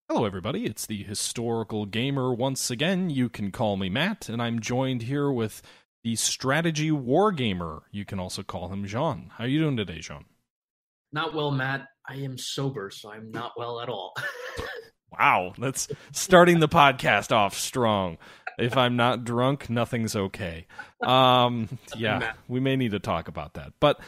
Hello, everybody. It's the Historical Gamer once again. You can call me Matt, and I'm joined here with the Strategy Wargamer. You can also call him Jean. How are you doing today, Jean? Not well, Matt. I am sober, so I'm not well at all. Wow, that's starting the podcast off strong. If I'm not drunk, nothing's okay. Yeah, we may need to talk about that. But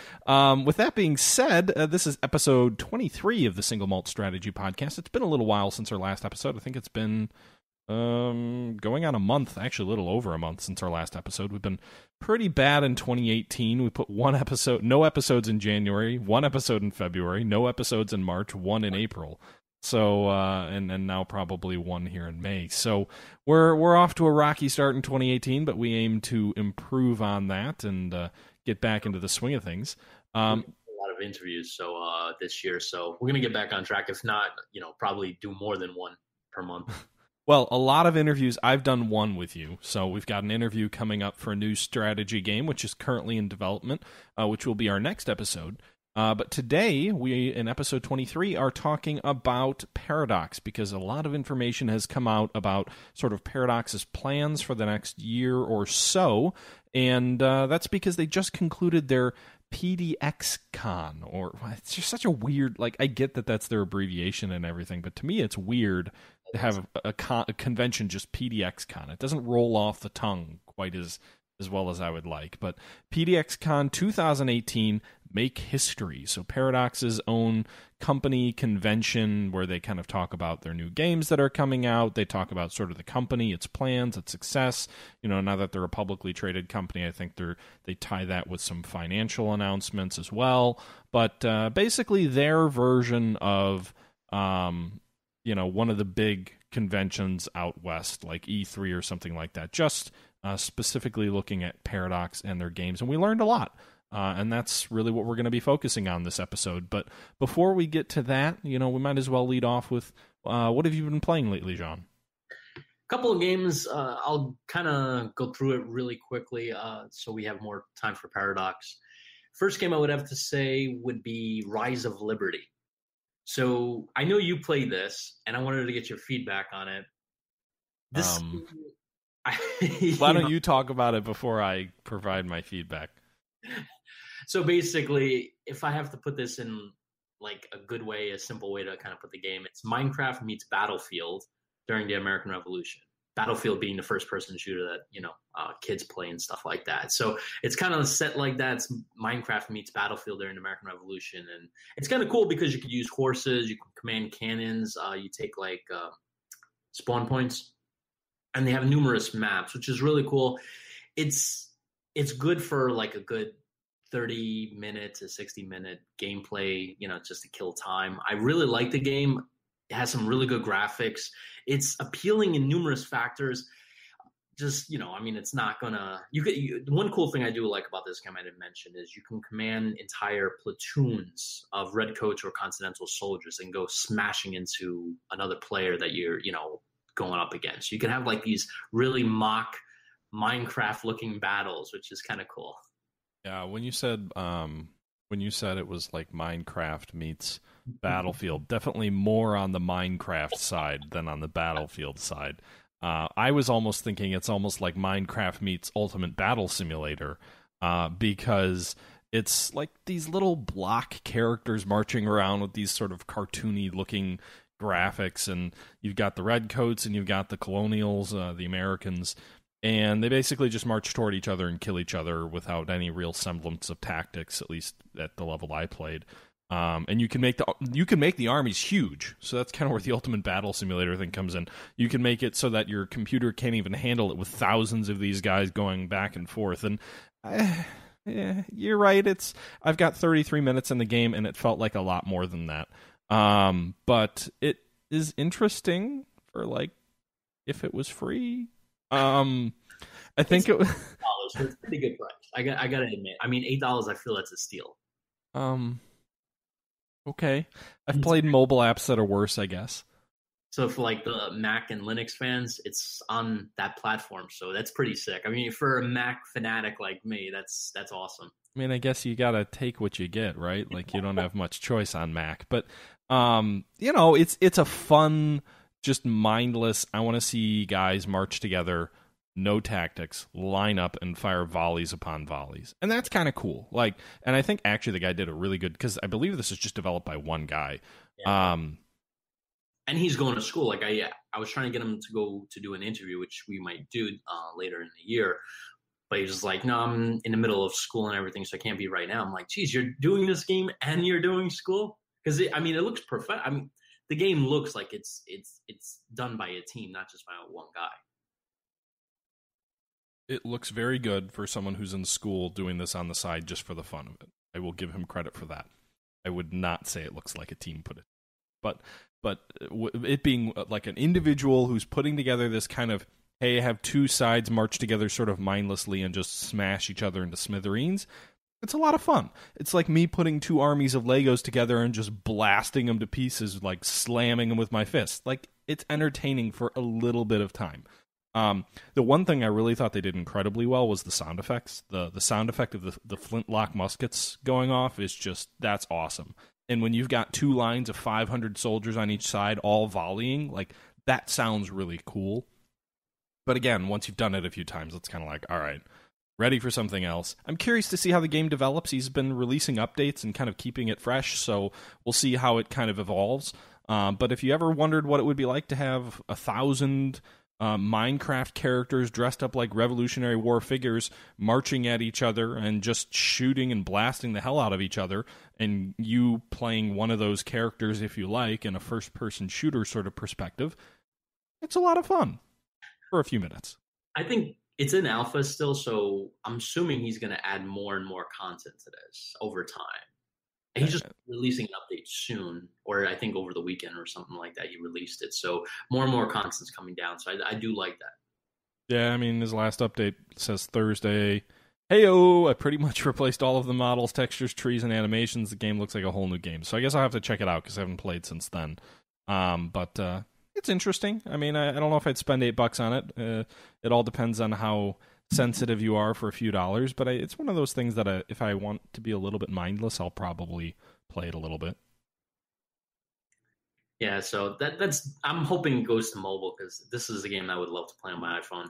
with that being said, this is episode 23 of the Single Malt Strategy Podcast. It's been a little while since our last episode. I think it's been going on a month, actually a little over a month since our last episode. We've been pretty bad in 2018. We put one episode, no episodes in January, one episode in February, no episodes in March, one in April. So and now probably one here in May. So we're off to a rocky start in 2018, but we aim to improve on that and get back into the swing of things. A lot of interviews this year, so we're gonna get back on track. If not, probably do more than one per month. Well, a lot of interviews. I've done one with you. So we've got an interview coming up for a new strategy game, which is currently in development, which will be our next episode. But today, we, in episode 23, are talking about Paradox, because a lot of information has come out about sort of Paradox's plans for the next year or so, and that's because they just concluded their PDXCON, or it's just such a weird, I get that that's their abbreviation and everything, but to me it's weird to have a convention just PDXCON. It doesn't roll off the tongue quite as well as I would like. But PDXCON 2018, make history. So Paradox's own company convention where they kind of talk about their new games that are coming out. They talk about sort of the company, its plans, its success. Now that they're a publicly traded company, I think they tie that with some financial announcements as well. But basically their version of one of the big conventions out west, like E3 or something like that, just specifically looking at Paradox and their games. And we learned a lot, and that's really what we're going to be focusing on this episode. But before we get to that, we might as well lead off with, what have you been playing lately, John? A couple of games. I'll kind of go through it really quickly so we have more time for Paradox. First game I would have to say would be Rise of Liberty. So I know you played this, and I wanted to get your feedback on it. Why don't you talk about it before I provide my feedback? So basically, if I have to put this in a good way, a simple way to kind of put the game, it's Minecraft meets Battlefield during the American Revolution. Battlefield being the first-person shooter that kids play and stuff like that. So it's kind of set like that. It's Minecraft meets Battlefield during the American Revolution, and it's kind of cool because you could use horses, you can command cannons, you take spawn points, and they have numerous maps, which is really cool. It's good for a good 30-minute to 60-minute gameplay, just to kill time. I really like the game. It has some really good graphics. It's appealing in numerous factors. Just, it's not gonna... one cool thing I do like about this game I didn't mention is you can command entire platoons of redcoats or continental soldiers and go smashing into another player that you're, going up against. You can have these really mock Minecraft-looking battles, which is kind of cool. Yeah, when you said it was like Minecraft meets Battlefield, definitely more on the Minecraft side than on the Battlefield side. I was almost thinking it's almost like Minecraft meets Ultimate Battle Simulator, because it's like these little block characters marching around with these sort of cartoony-looking graphics, and you've got the redcoats and you've got the colonials, the Americans, and they basically just march toward each other and kill each other without any real semblance of tactics, at least at the level I played. And you can make the armies huge, so that's kind of where the Ultimate Battle Simulator thing comes in. You can make it so that your computer can't even handle it with thousands of these guys going back and forth. And yeah, you're right. I've got 33 minutes in the game, and it felt like a lot more than that. But it is interesting for if it was free. I think it was $8, so it's a pretty good price. I gotta admit. I mean, $8. I feel that's a steal. Okay. I've played mobile apps that are worse, I guess. So for the Mac and Linux fans, it's on that platform, so that's pretty sick. I mean, for a Mac fanatic like me, that's awesome. I mean, I guess you gotta take what you get, right? You don't have much choice on Mac, but it's a fun just mindless. I want to see guys march together, no tactics, line up and fire volleys upon volleys. And that's kind of cool. Like, and I think actually the guy did a really good, because I believe this is just developed by one guy. Yeah. And he's going to school. Like I was trying to get him to go to do an interview, which we might do later in the year. But he's just like, no, I'm in the middle of school and everything, so I can't be right now. I'm like, geez, you're doing this game and you're doing school? Because it looks perfect. I mean, the game looks like it's done by a team, not just by one guy. It looks very good for someone who's in school doing this on the side just for the fun of it. I will give him credit for that. I would not say it looks like a team put it. But it being like an individual who's putting together this kind of, hey, have two sides march together sort of mindlessly and just smash each other into smithereens, it's a lot of fun. It's like me putting two armies of Legos together and just blasting them to pieces, like slamming them with my fist. Like, it's entertaining for a little bit of time. The one thing I really thought they did incredibly well was the sound effects. The sound effect of the flintlock muskets going off is just, that's awesome. And when you've got two lines of 500 soldiers on each side all volleying, like, that sounds really cool. But again, once you've done it a few times, it's kind of like, all right, ready for something else. I'm curious to see how the game develops. He's been releasing updates and kind of keeping it fresh, so we'll see how it kind of evolves. But if you ever wondered what it would be like to have 1,000 Minecraft characters dressed up like Revolutionary War figures marching at each other and just shooting and blasting the hell out of each other, and you playing one of those characters if you like in a first-person shooter sort of perspective, it's a lot of fun for a few minutes. I think it's in alpha still, so I'm assuming he's going to add more and more content to this over time. And he's just releasing an update soon, or I think over the weekend or something like that, he released it. So more and more content's coming down, so I do like that. Yeah, I mean, his last update says Thursday. Hey-oh, I pretty much replaced all of the models, textures, trees, and animations. The game looks like a whole new game. So I guess I'll have to check it out because I haven't played since then. But it's interesting. I mean, I don't know if I'd spend $8 on it. It all depends on how sensitive you are for a few dollars, but it's one of those things that if I want to be a little bit mindless, I'll probably play it a little bit. Yeah, so that's I'm hoping it goes to mobile, because this is a game I would love to play on my iPhone.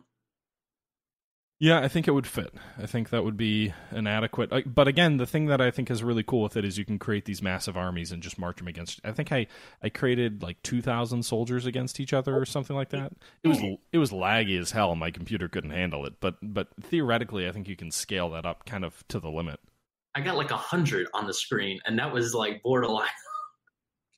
Yeah, I think it would fit. I think that would be an adequate... But again, the thing that I think is really cool with it is you can create these massive armies and just march them against... I think I created like 2,000 soldiers against each other or something like that. It was laggy as hell. My computer couldn't handle it. But theoretically, I think you can scale that up kind of to the limit. I got like 100 on the screen, and that was like borderline.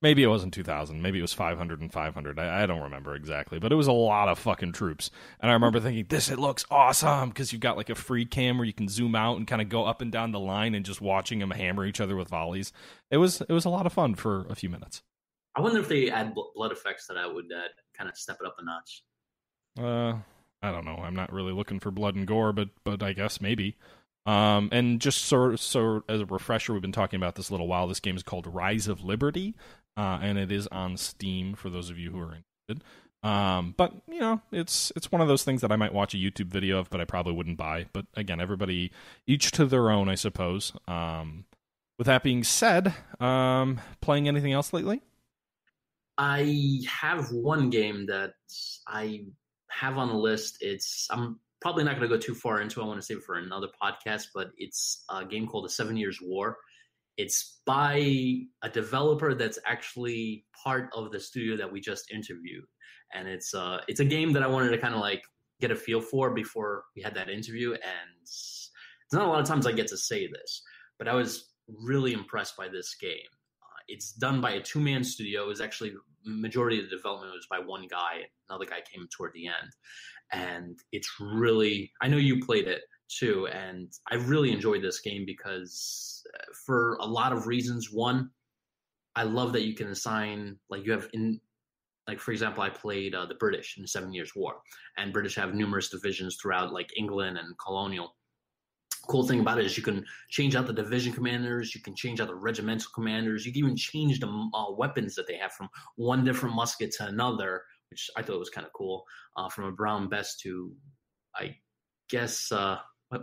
Maybe it wasn't 2,000. Maybe it was 500 and 500. I don't remember exactly, but it was a lot of fucking troops. And I remember thinking, it looks awesome, because you've got like a free cam where you can zoom out and kind of go up and down the line and just watching them hammer each other with volleys. It was a lot of fun for a few minutes. I wonder if they add blood effects to that would kind of step it up a notch. I don't know. I'm not really looking for blood and gore, but I guess maybe. And just so as a refresher, we've been talking about this a little while. This game is called Rise of Liberty. And it is on Steam for those of you who are interested. But, you know, it's one of those things that I might watch a YouTube video of, but I probably wouldn't buy. But again, everybody, each to their own, I suppose. With that being said, playing anything else lately? I have one game that I have on the list. I'm probably not going to go too far into it. I want to save it for another podcast, but it's a game called The 7 Years' War. It's by a developer that's actually part of the studio that we just interviewed. And it's a game that I wanted to kind of like get a feel for before we had that interview. And it's not a lot of times I get to say this, but I was really impressed by this game. It's done by a two-man studio. It was actually, majority of the development was by one guy. Another guy came toward the end. And it's really, I know you played it too, and I really enjoyed this game because for a lot of reasons. One, I love that you can assign, like you have in, like for example, I played the British in the 7 Years' War, and British have numerous divisions throughout like England and colonial. Cool thing about it is you can change out the division commanders, you can change out the regimental commanders, you can even change the weapons that they have from one different musket to another, which I thought was kind of cool, from a Brown Bess to, I guess,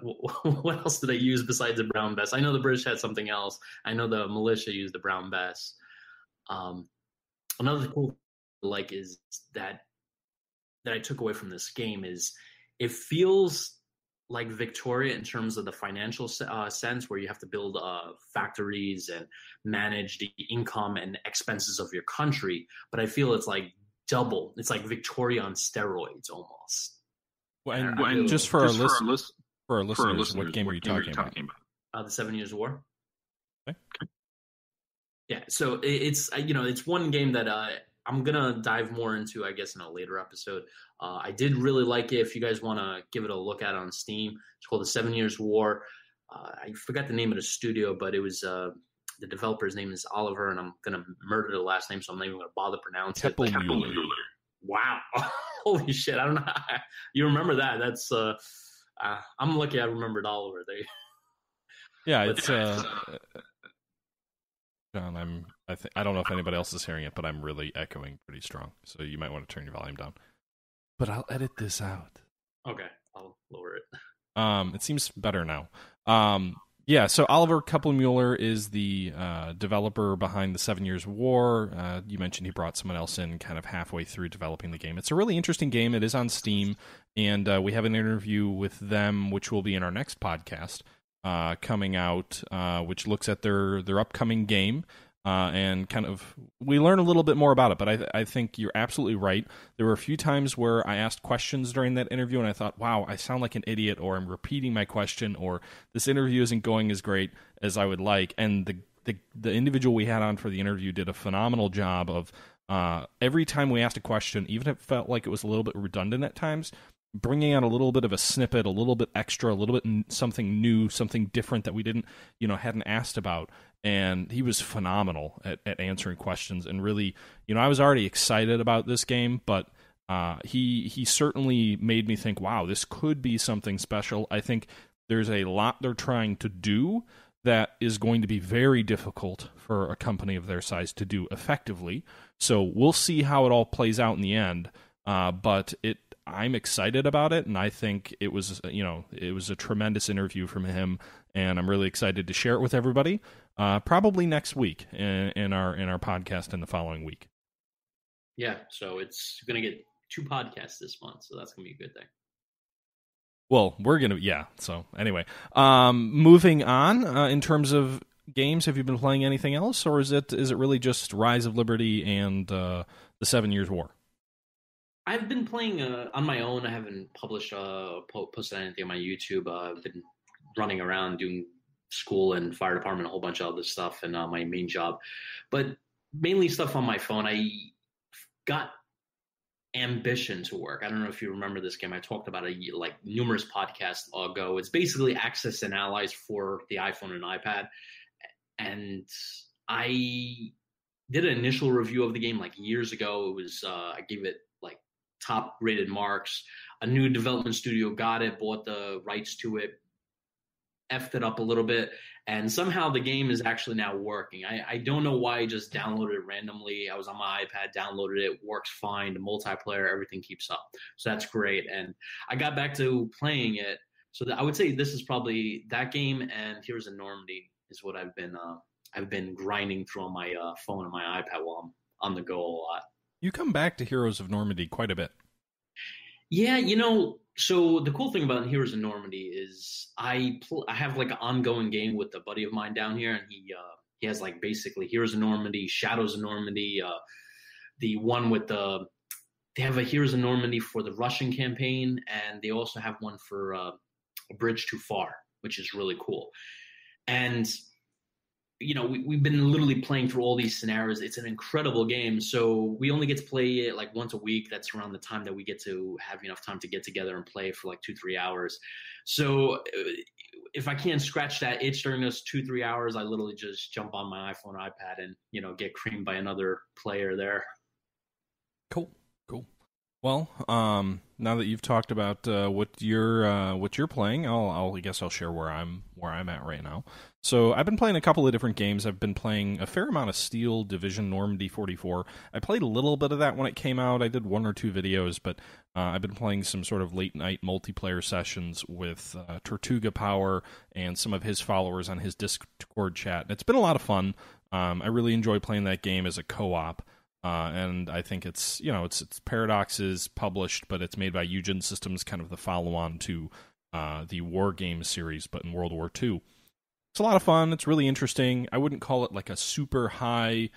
what else did they use besides the Brown Bess? I know the British had something else. I know the militia used the Brown Bess. Another cool like is that I took away from this game is it feels like Victoria in terms of the financial sense, where you have to build factories and manage the income and expenses of your country. But I feel it's like double. It's like Victoria on steroids almost. Well, and just for our listeners, what game are you talking about? The 7 Years' War. Okay. Yeah, so it's it's one game that I'm gonna dive more into, I guess, in a later episode. I did really like it. If you guys want to give it a look at on Steam, it's called The 7 Years' War. I forgot the name of the studio, but it was the developer's name is Oliver, and I'm gonna murder the last name, so I'm not even gonna bother pronouncing it. Mueller. Wow, holy shit! I don't know. You remember that? That's I'm lucky I remembered Oliver. Yeah, it's John, I don't know if anybody else is hearing it, but I'm really echoing pretty strong. So you might want to turn your volume down. But I'll edit this out. Okay, I'll lower it. It seems better now. Yeah, so Oliver Mueller is the developer behind the 7 Years' War. You mentioned he brought someone else in kind of halfway through developing the game. It's a really interesting game. It is on Steam, and we have an interview with them, which will be in our next podcast. Coming out, which looks at their upcoming game, and kind of we learn a little bit more about it. But I think you're absolutely right. There were a few times where I asked questions during that interview, and I thought, wow, I sound like an idiot, or I'm repeating my question, or this interview isn't going as great as I would like. And the individual we had on for the interview did a phenomenal job of every time we asked a question, even if it felt like it was a little bit redundant at times, bringing out a little bit of a snippet, a little bit extra, a little bit something new, something different that we hadn't asked about. And he was phenomenal at answering questions. And really, I was already excited about this game, but he certainly made me think, wow, this could be something special. I think there's a lot they're trying to do that is going to be very difficult for a company of their size to do effectively. So we'll see how it all plays out in the end. But I'm excited about it, and I think it was a tremendous interview from him, and I'm really excited to share it with everybody. Probably next week in our podcast in the following week. Yeah, so it's going to get 2 podcasts this month, so that's going to be a good thing. Well, so anyway, moving on, in terms of games, have you been playing anything else, or is it really just Rise of Liberty and the 7 Years' War? I've been playing on my own. I haven't published posted anything on my YouTube. I've been running around doing school and fire department, a whole bunch of other stuff, and my main job. But mainly stuff on my phone. I got Ambition to work. I don't know if you remember this game. I talked about it like numerous podcasts ago. It's basically Axis and Allies for the iPhone and iPad. And I did an initial review of the game like years ago. It was I gave it like top rated marks. A new development studio got it, bought the rights to it, effed it up a little bit, and somehow the game is actually now working. I don't know why I just downloaded it randomly. I was on my iPad, downloaded it, works fine. The multiplayer, everything keeps up. So that's great. And I got back to playing it. So I would say this is probably that game, and Heroes of Normandy is what I've been grinding through on my phone and my iPad while I'm on the go a lot. You come back to Heroes of Normandy quite a bit. Yeah, so the cool thing about Heroes of Normandy is I have like an ongoing game with a buddy of mine down here, and he has like basically Heroes of Normandy, Shadows of Normandy, the one with they have a Heroes of Normandy for the Russian campaign, and they also have one for A Bridge Too Far, which is really cool. And we've been literally playing through all these scenarios. It's an incredible game. So we only get to play it like once a week. That's around the time that we get to have enough time to get together and play for like 2-3 hours. So if I can't scratch that itch during those 2-3 hours, I literally just jump on my iPhone, iPad, and get creamed by another player there. Cool. Well, now that you've talked about what you're playing, I guess I'll share where I'm at right now. So I've been playing a couple of different games. I've been playing a fair amount of Steel Division Normandy 44. I played a little bit of that when it came out. I did 1 or 2 videos, but I've been playing some sort of late night multiplayer sessions with Tortuga Power and some of his followers on his Discord chat. It's been a lot of fun. I really enjoy playing that game as a co-op. and I think it's it's Paradox's published, but it's made by Eugen Systems, kind of the follow-on to the War Game series, but in World War II. It's a lot of fun. It's really interesting. I wouldn't call it like a super high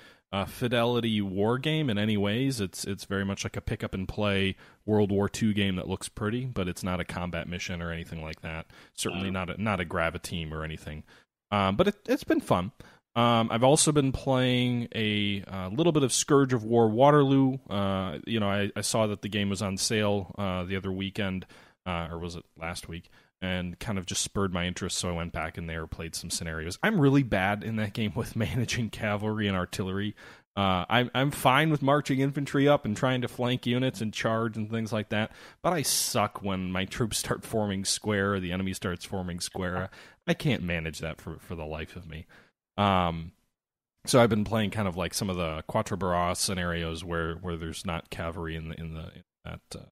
fidelity war game in any ways. It's very much like a pick up and play World War II game that looks pretty, but it's not a combat mission or anything like that. Certainly not a Graviteam or anything. But it's been fun. I've also been playing a little bit of Scourge of War Waterloo. I saw that the game was on sale the other weekend, or was it last week? And kind of just spurred my interest, so I went back in there, played some scenarios. I'm really bad in that game with managing cavalry and artillery. I'm fine with marching infantry up and trying to flank units and charge and things like that, but I suck when my troops start forming square or the enemy starts forming square. I can't manage that for the life of me. So I've been playing kind of like some of the Quatre Bras scenarios where there's not cavalry in that.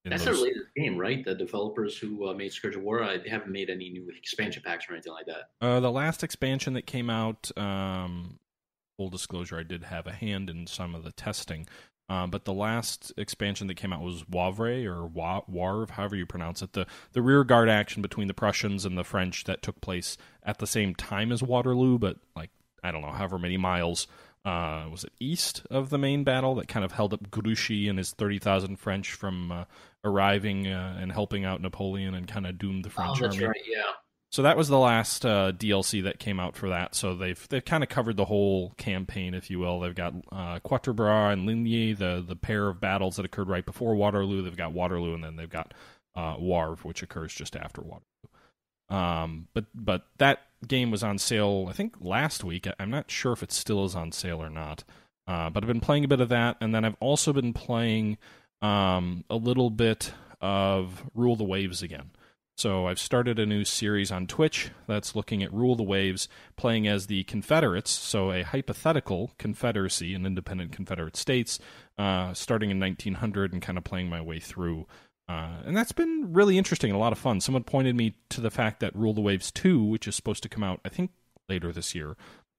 That's their latest game, right? The developers who made Scourge of War, they haven't made any new expansion packs or anything like that. The last expansion that came out, full disclosure, I did have a hand in some of the testing, but the last expansion that came out was Wavre, or Warv, however you pronounce it, the rear guard action between the Prussians and the French that took place at the same time as Waterloo, but like, I don't know, however many miles was it east of the main battle, that kind of held up Grouchy and his 30,000 French from arriving and helping out Napoleon and kind of doomed the French army. Right, yeah. So that was the last DLC that came out for that. So they've kind of covered the whole campaign, if you will. They've got Quatre Bras and Ligny, the pair of battles that occurred right before Waterloo. They've got Waterloo, and then they've got Wavre, which occurs just after Waterloo. But that game was on sale, I think, last week. I'm not sure if it still is on sale or not. But I've been playing a bit of that, and then I've also been playing a little bit of Rule the Waves again. So I've started a new series on Twitch that's looking at Rule the Waves, playing as the Confederates, so a hypothetical confederacy in independent Confederate states, starting in 1900 and kind of playing my way through. And that's been really interesting and a lot of fun. Someone pointed me to the fact that Rule the Waves 2, which is supposed to come out, I think, later this year,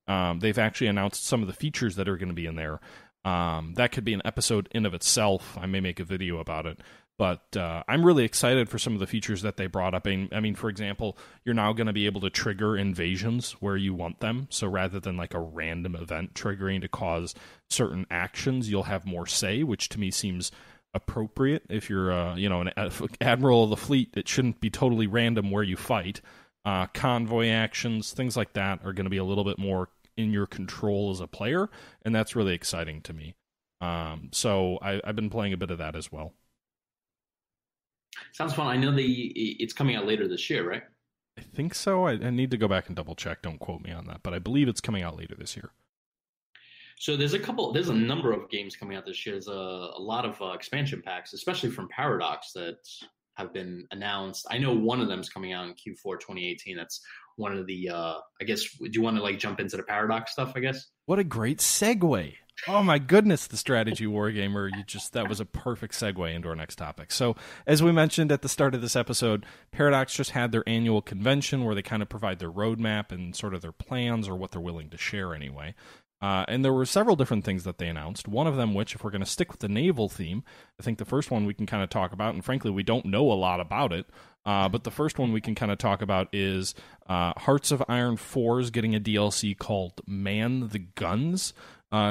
they've actually announced some of the features that are going to be in there. That could be an episode in of itself. I may make a video about it. But I'm really excited for some of the features that they brought up. I mean, for example, you're now going to be able to trigger invasions where you want them. So rather than like a random event triggering to cause certain actions, you'll have more say, which to me seems appropriate. If you're an admiral of the fleet, it shouldn't be totally random where you fight. Convoy actions, things like that are going to be a little bit more in your control as a player, and that's really exciting to me. So I've been playing a bit of that as well. Sounds fun. I know it's coming out later this year, right? I think so. I need to go back and double check. Don't quote me on that, but I believe it's coming out later this year. So there's a number of games coming out this year. There's a lot of expansion packs, especially from Paradox, that have been announced. I know one of them's coming out in Q4 2018. That's one of the, I guess, do you want to like jump into the Paradox stuff, I guess? What a great segue. Oh my goodness, the Strategy Wargamer, that was a perfect segue into our next topic. So, as we mentioned at the start of this episode, Paradox just had their annual convention where they kind of provide their roadmap and sort of their plans, or what they're willing to share anyway. And there were several different things that they announced, one of them which, if we're going to stick with the naval theme, I think the first one we can kind of talk about, and frankly, we don't know a lot about it, but the first one we can kind of talk about is Hearts of Iron 4's getting a DLC called Man the Guns,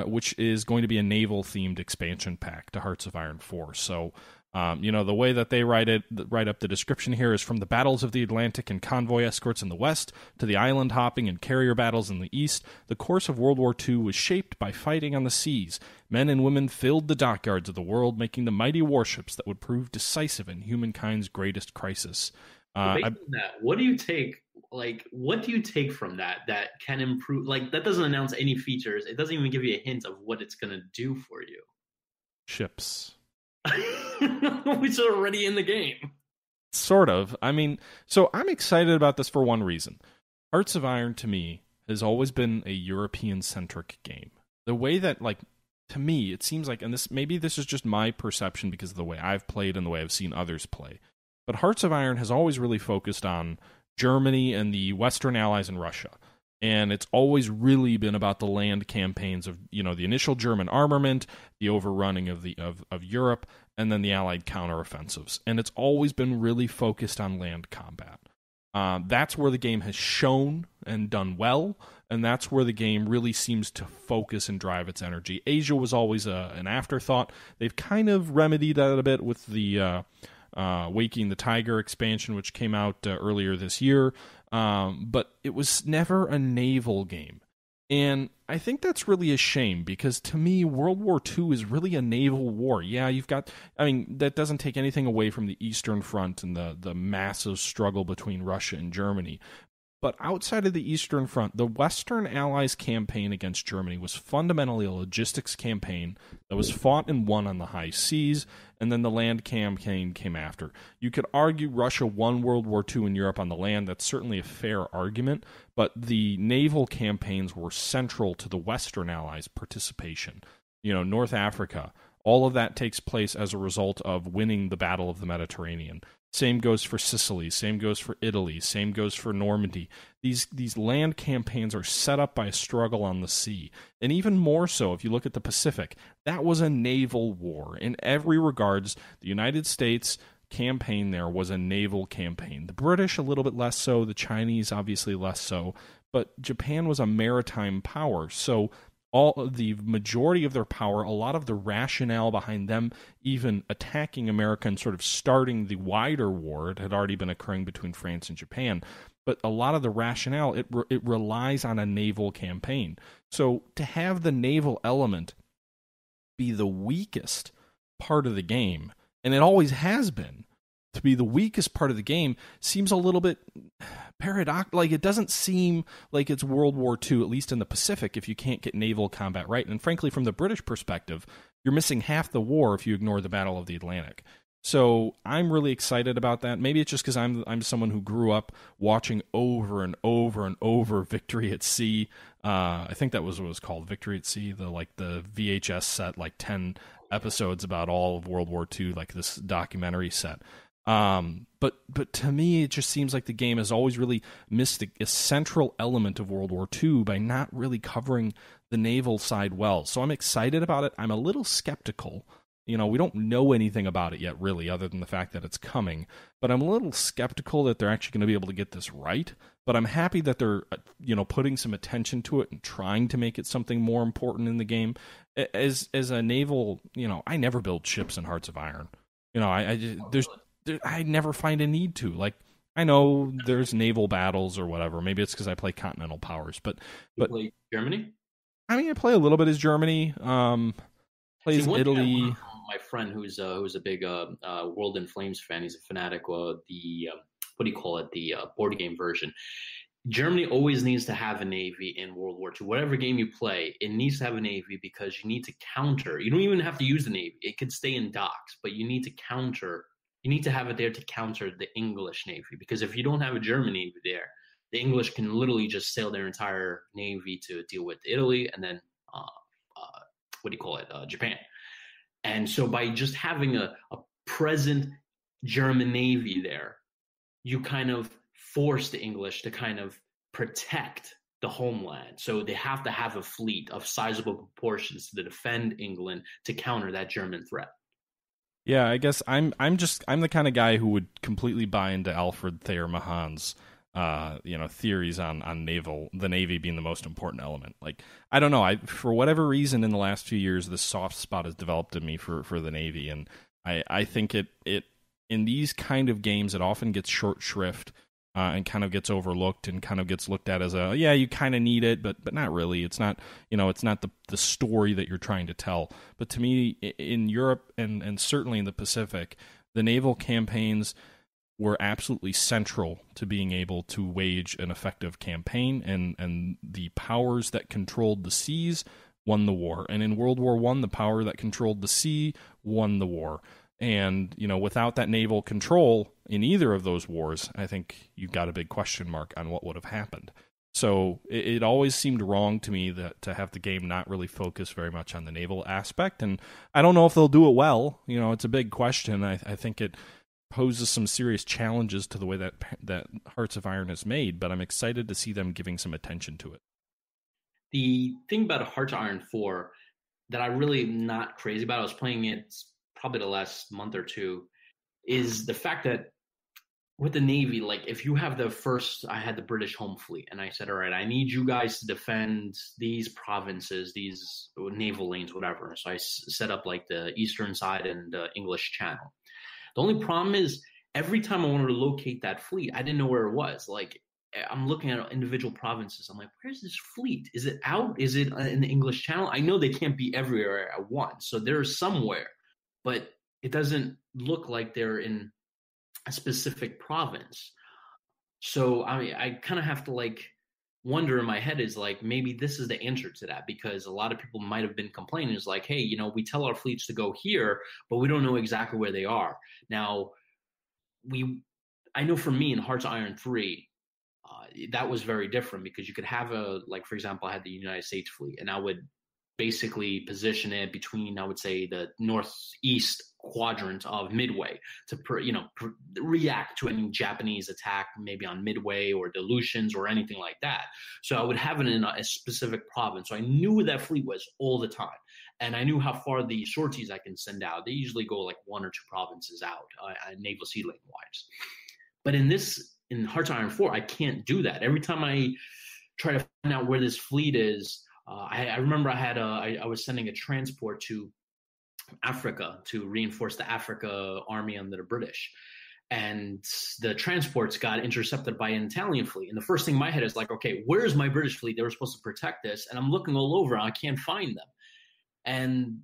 which is going to be a naval-themed expansion pack to Hearts of Iron 4. So, the way that they write up the description here is from the battles of the Atlantic and convoy escorts in the west to the island hopping and carrier battles in the east, the course of World War II was shaped by fighting on the seas. Men and women filled the dockyards of the world, making the mighty warships that would prove decisive in humankind's greatest crisis. Based on that, what do you take? What do you take from that can improve? Like, that doesn't announce any features. It doesn't even give you a hint of what it's going to do for you. Ships. Which are already in the game. Sort of. I mean, so I'm excited about this for one reason. Hearts of Iron, to me, has always been a European-centric game. The way that, to me, it seems like, and this is just my perception because of the way I've played and the way I've seen others play, but Hearts of Iron has always really focused on Germany and the Western Allies and Russia. And it's always really been about the land campaigns of, the initial German armament, the overrunning of Europe, and then the Allied counteroffensives. And it's always been really focused on land combat. That's where the game has shown and done well, and that's where the game really seems to focus and drive its energy. Asia was always an afterthought. They've kind of remedied that a bit with the Waking the Tiger expansion, which came out earlier this year. But it was never a naval game. And I think that's really a shame, because to me, World War II is really a naval war. Yeah, that doesn't take anything away from the Eastern Front and the massive struggle between Russia and Germany. But outside of the Eastern Front, the Western Allies campaign against Germany was fundamentally a logistics campaign that was fought and won on the high seas, and then the land campaign came after. You could argue Russia won World War II in Europe on the land. That's certainly a fair argument, but the naval campaigns were central to the Western Allies' participation. North Africa, all of that takes place as a result of winning the Battle of the Mediterranean. Same goes for Sicily, same goes for Italy, same goes for Normandy. These land campaigns are set up by a struggle on the sea. And even more so, if you look at the Pacific, that was a naval war. In every regards, the United States campaign there was a naval campaign. The British a little bit less so, the Chinese obviously less so, but Japan was a maritime power. So all of the majority of their power, a lot of the rationale behind them even attacking America and sort of starting the wider war, it had already been occurring between France and Japan, but a lot of the rationale, it relies on a naval campaign. So to have the naval element be the weakest part of the game, and it always has been, to be the weakest part of the game seems a little bit paradoxical. Like, it doesn't seem like it's World War II, at least in the Pacific, if you can't get naval combat right. And frankly, from the British perspective, you're missing half the war if you ignore the Battle of the Atlantic. So I'm really excited about that. Maybe it's just because I'm someone who grew up watching over and over and over Victory at Sea. I think that was what it was called, Victory at Sea. The VHS set, 10 episodes about all of World War II, like this documentary set. But to me, it just seems like the game has always really missed a central element of World War II by not really covering the naval side well. So I'm excited about it. I'm a little skeptical. We don't know anything about it yet, really, other than the fact that it's coming. But I'm a little skeptical that they're actually going to be able to get this right. But I'm happy that they're, putting some attention to it and trying to make it something more important in the game. As a naval, I never build ships in Hearts of Iron. I never find a need to. I know there's naval battles or whatever. Maybe it's because I play Continental Powers, but you play Germany? I play a little bit as Germany. Plays Italy. My friend who's a big World in Flames fan. He's a fanatic of the the board game version. Germany always needs to have a navy in World War II. Whatever game you play, it needs to have a navy because you need to counter. You don't even have to use the navy; it could stay in docks, but you need to counter. You need to have it there to counter the English navy, because if you don't have a German navy there, the English can literally just sail their entire navy to deal with Italy and then Japan. And so by just having a present German navy there, you kind of force the English to kind of protect the homeland. So they have to have a fleet of sizable proportions to defend England to counter that German threat. Yeah, I guess I'm the kind of guy who would completely buy into Alfred Thayer Mahan's theories on the Navy being the most important element. I don't know, for whatever reason in the last few years, this soft spot has developed in me for the Navy, and I think it in these kind of games it often gets short shrift and kind of gets overlooked and kind of gets looked at as you kind of need it, but not really. It's not it's not the story that you're trying to tell. But to me, in Europe and certainly in the Pacific, the naval campaigns were absolutely central to being able to wage an effective campaign, and the powers that controlled the seas won the war. And in World War I, the power that controlled the sea won the war. And, without that naval control in either of those wars, I think you've got a big question mark on what would have happened. So it always seemed wrong to me that to have the game not really focus very much on the naval aspect. And I don't know if they'll do it well. It's a big question. I think it poses some serious challenges to the way that Hearts of Iron is made, but I'm excited to see them giving some attention to it. The thing about Hearts of Iron 4 that I really am not crazy about, I was playing it probably the last month or two, is the fact that with the Navy, like if you have I had the British home fleet, and I said, all right, I need you guys to defend these provinces, these naval lanes, whatever. So I set up like the eastern side and the English Channel. The only problem is every time I wanted to locate that fleet, I didn't know where it was. Like I'm looking at individual provinces. I'm like, where's this fleet? Is it out? Is it in the English Channel? I know they can't be everywhere at once. So they're somewhere, but it doesn't look like they're in a specific province. So I kind of have to like wonder in my head is like, maybe this is the answer to that, because a lot of people might have been complaining is like, hey, we tell our fleets to go here, but we don't know exactly where they are. Now, I know for me in Hearts of Iron 3, that was very different because you could have for example, I had the United States fleet, and I would basically position it between, I would say, the northeast quadrant of Midway to react to any Japanese attack, maybe on Midway or the Aleutians or anything like that. So I would have it in a specific province. So I knew where that fleet was all the time, and I knew how far the sorties I can send out. They usually go like 1 or 2 provinces out, naval sea lane wise. But in Hearts of Iron 4, I can't do that. Every time I try to find out where this fleet is, I remember I was sending a transport to Africa to reinforce the Africa army under the British. And the transports got intercepted by an Italian fleet. And the first thing in my head is like, okay, where's my British fleet? They were supposed to protect this. And I'm looking all over and I can't find them. And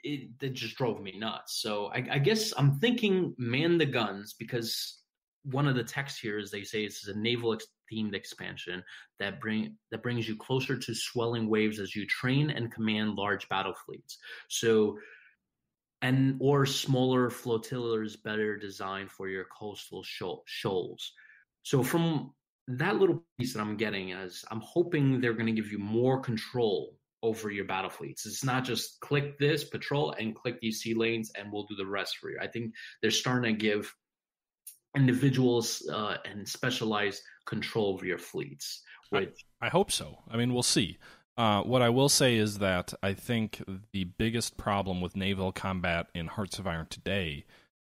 it just drove me nuts. So I guess I'm thinking man the guns, because one of the texts here is they say it's a naval themed expansion that brings you closer to swelling waves as you train and command large battle fleets. So, or smaller flotillas better designed for your coastal shoals. So from that little piece that I'm getting is I'm hoping they're going to give you more control over your battle fleets. It's not just click this patrol and click these sea lanes and we'll do the rest for you. I think they're starting to give individuals and specialized control over your fleets. I hope so. I mean, we'll see. What I will say is that I think the biggest problem with naval combat in Hearts of Iron today,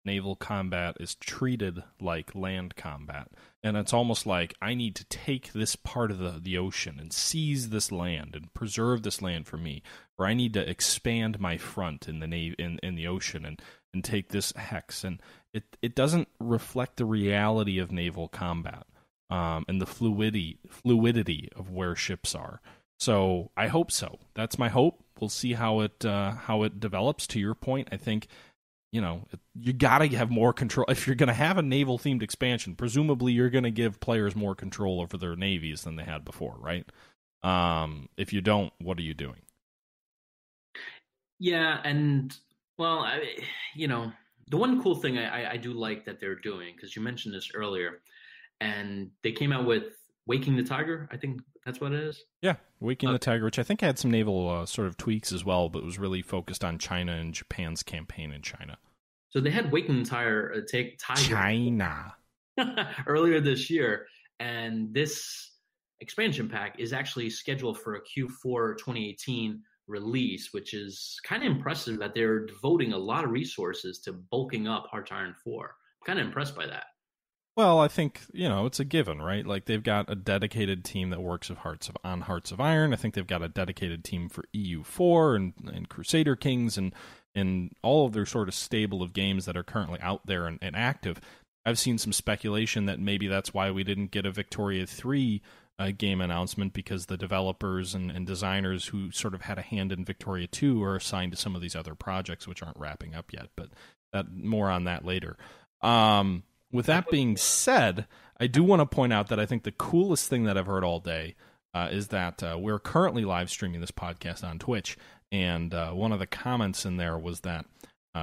naval combat is treated like land combat. And it's almost like I need to take this part of the ocean and seize this land and preserve this land for me, or I need to expand my front in the ocean and take this hex. And it doesn't reflect the reality of naval combat and the fluidity of where ships are. So I hope so. That's my hope. We'll see how it develops. To your point, I think you got to have more control. If you're going to have a naval themed expansion, presumably you're going to give players more control over their navies than they had before, right? If you don't, what are you doing? Yeah, and well, the one cool thing I do like that they're doing, because you mentioned this earlier, and they came out with Waking the Tiger. I think that's what it is. Yeah, Waking the Tiger, which I think had some naval sort of tweaks as well, but was really focused on China and Japan's campaign in China. So they had Waking the Tiger China earlier this year, and this expansion pack is actually scheduled for a Q4 2018 release, which is kind of impressive that they're devoting a lot of resources to bulking up Hearts of Iron 4. I'm kind of impressed by that. Well, I think, it's a given, right? Like, they've got a dedicated team that works on Hearts of Iron. I think they've got a dedicated team for EU4 and Crusader-Kings and all of their sort of stable of games that are currently out there and active. I've seen some speculation that maybe that's why we didn't get a Victoria 3 game announcement, because the developers and designers who sort of had a hand in Victoria 2 are assigned to some of these other projects, which aren't wrapping up yet, but more on that later. With that being said, I do want to point out that I think the coolest thing that I've heard all day is that we're currently live streaming this podcast on Twitch, and one of the comments in there was that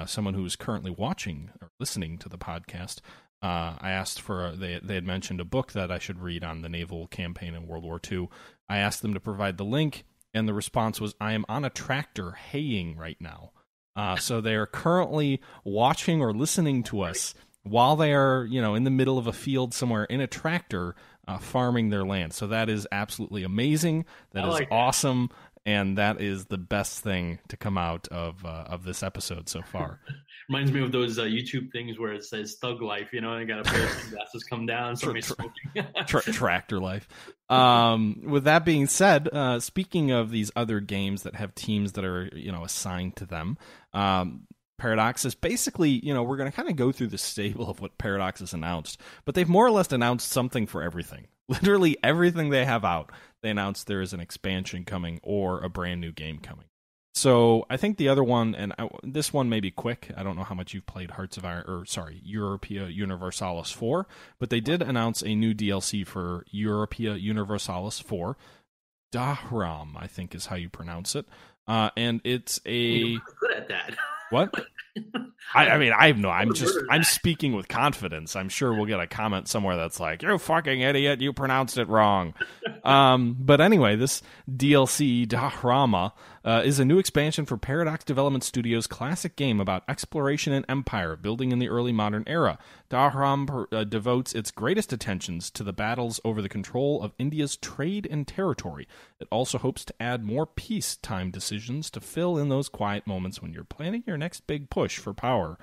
someone who is currently watching or listening to the podcast, I asked for, they had mentioned a book that I should read on the naval campaign in World War II. I asked them to provide the link, and the response was, I am on a tractor haying right now. So they are currently watching or listening to us while they are, in the middle of a field somewhere in a tractor farming their land. So that is absolutely amazing. That is awesome. And that is the best thing to come out of this episode so far. Reminds me of those YouTube things where it says "Thug Life," and I got a pair of sunglasses come down, somebody's smoking. Tractor life. With that being said, speaking of these other games that have teams that are assigned to them, Paradox is basically, we're going to kind of go through the stable of what Paradox has announced, but they've more or less announced something for everything. Literally everything they have out, they announced there is an expansion coming or a brand new game coming. So I think the other one, and this one may be quick. I don't know how much you've played Europa-Universalis 4, but they did announce a new DLC for Europa-Universalis 4. Dahram, I think is how you pronounce it. And it's a... You're good at that. What? I'm speaking with confidence. I'm sure we'll get a comment somewhere that's like, "You fucking idiot, you pronounced it wrong." But anyway, this DLC, Dahrama, is a new expansion for Paradox Development Studios' classic game about exploration and empire building in the early modern era. Dahram devotes its greatest attentions to the battles over the control of India's trade and territory. It also hopes to add more peacetime decisions to fill in those quiet moments when you're planning your next big push for power.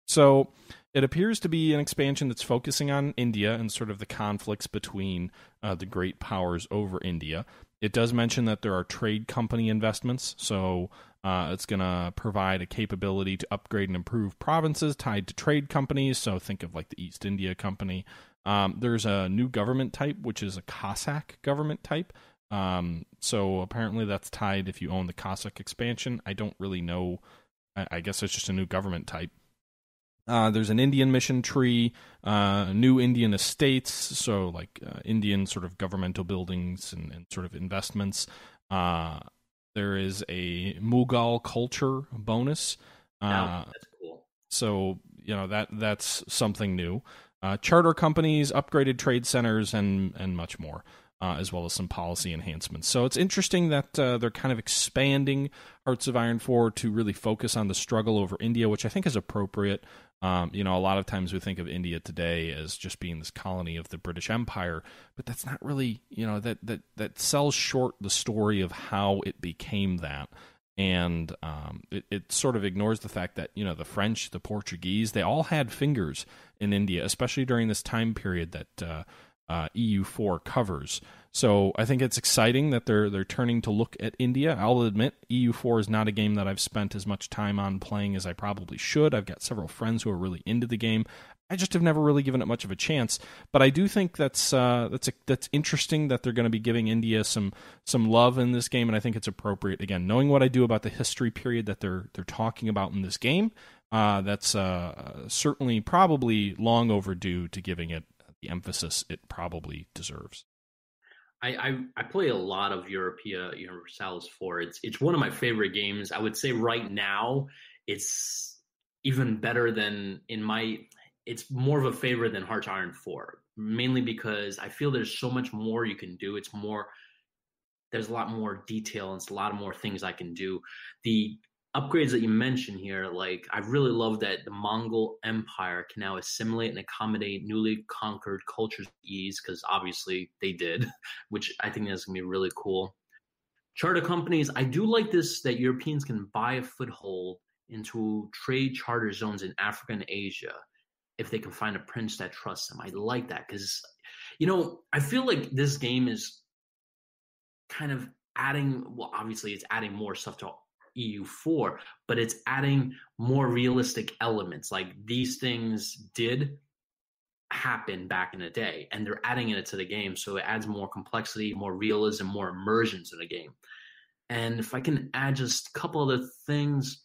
So it appears to be an expansion that's focusing on India and sort of the conflicts between the great powers over India. It does mention that there are trade company investments, so it's going to provide a capability to upgrade and improve provinces tied to trade companies, so think of like the East India Company. There's a new government type, which is a Cossack government type. So apparently that's tied if you own the Cossack expansion. I don't really know. I guess it's just a new government type. There's an Indian mission tree, new Indian estates, so like Indian sort of governmental buildings and sort of investments. There is a Mughal culture bonus. That's cool. So, that's something new. Charter companies, upgraded trade centers, and much more. As well as some policy enhancements. So it's interesting that they're kind of expanding Hearts of Iron 4 to really focus on the struggle over India, which I think is appropriate. A lot of times we think of India today as just being this colony of the British Empire, but that's not really, that sells short the story of how it became that. And it sort of ignores the fact that, the French, the Portuguese, they all had fingers in India, especially during this time period that EU4 covers. So I think it's exciting that they're turning to look at India. I'll admit, EU4 is not a game that I've spent as much time on playing as I probably should. I've got several friends who are really into the game. I just have never really given it much of a chance. But I do think that's interesting that they're going to be giving India some love in this game, and I think it's appropriate. Again, knowing what I do about the history period that they're talking about in this game, that's certainly probably long overdue to giving it the emphasis it probably deserves. I play a lot of Europa-Universalis 4. It's one of my favorite games. I would say right now it's even better than it's more of a favorite than Hearts of Iron 4, mainly because I feel there's so much more you can do. There's a lot more detail and it's a lot more things I can do. The upgrades that you mentioned here, like I really love that the Mongol Empire can now assimilate and accommodate newly conquered cultures with ease, because obviously they did, which I think is going to be really cool. Charter companies, I do like this, that Europeans can buy a foothold into trade charter zones in Africa and Asia if they can find a prince that trusts them. I like that because, I feel like this game is kind of obviously it's adding more stuff to EU4, but it's adding more realistic elements. Like these things did happen back in the day, and they're adding it to the game, so it adds more complexity, more realism, more immersion to the game. And if I can add just a couple other things,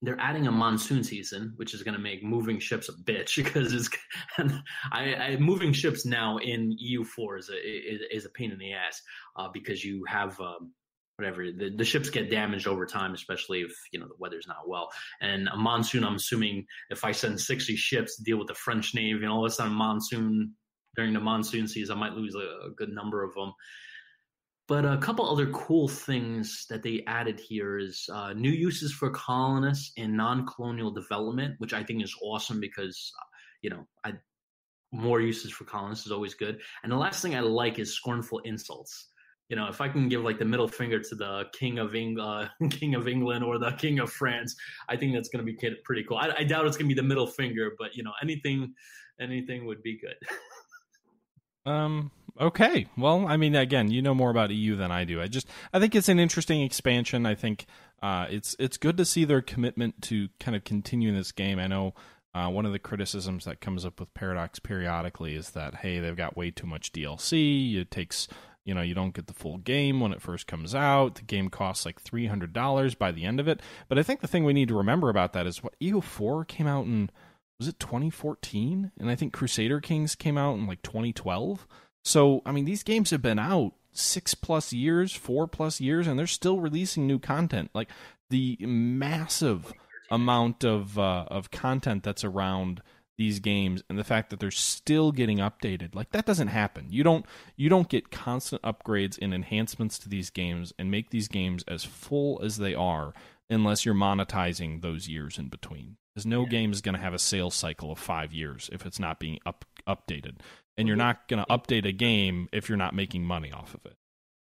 they're adding a monsoon season, which is going to make moving ships a bitch, because moving ships now in EU4 is a pain in the ass, because you have the ships get damaged over time, especially if the weather's not well. And a monsoon, I'm assuming if I send 60 ships to deal with the French Navy, and all of a sudden during the monsoon season, I might lose a good number of them. But a couple other cool things that they added here is new uses for colonists in non-colonial development, which I think is awesome, because more usage for colonists is always good. And the last thing I like is scornful insults. If I can give like the middle finger to the King of England or the King of France, I think that's going to be pretty cool. I doubt it's going to be the middle finger, but anything would be good. Okay. Well, I mean, again, you know more about EU than I do. I think it's an interesting expansion. I think it's good to see their commitment to kind of continue this game. I know one of the criticisms that comes up with Paradox periodically is that, hey, they've got way too much DLC. It takes, you don't get the full game when it first comes out. The game costs like $300 by the end of it. But I think the thing we need to remember about that is what EU4 came out in, was it 2014? And I think Crusader-Kings came out in like 2012. So, I mean, these games have been out 6+ years, 4+ years, and they're still releasing new content. Like the massive amount of content that's around these games and the fact that they're still getting updated, like that doesn't happen. You don't get constant upgrades and enhancements to these games and make these games as full as they are unless you're monetizing those years in between. Because no game is going to have a sales cycle of 5 years if it's not being updated. And you're not going to update a game if you're not making money off of it.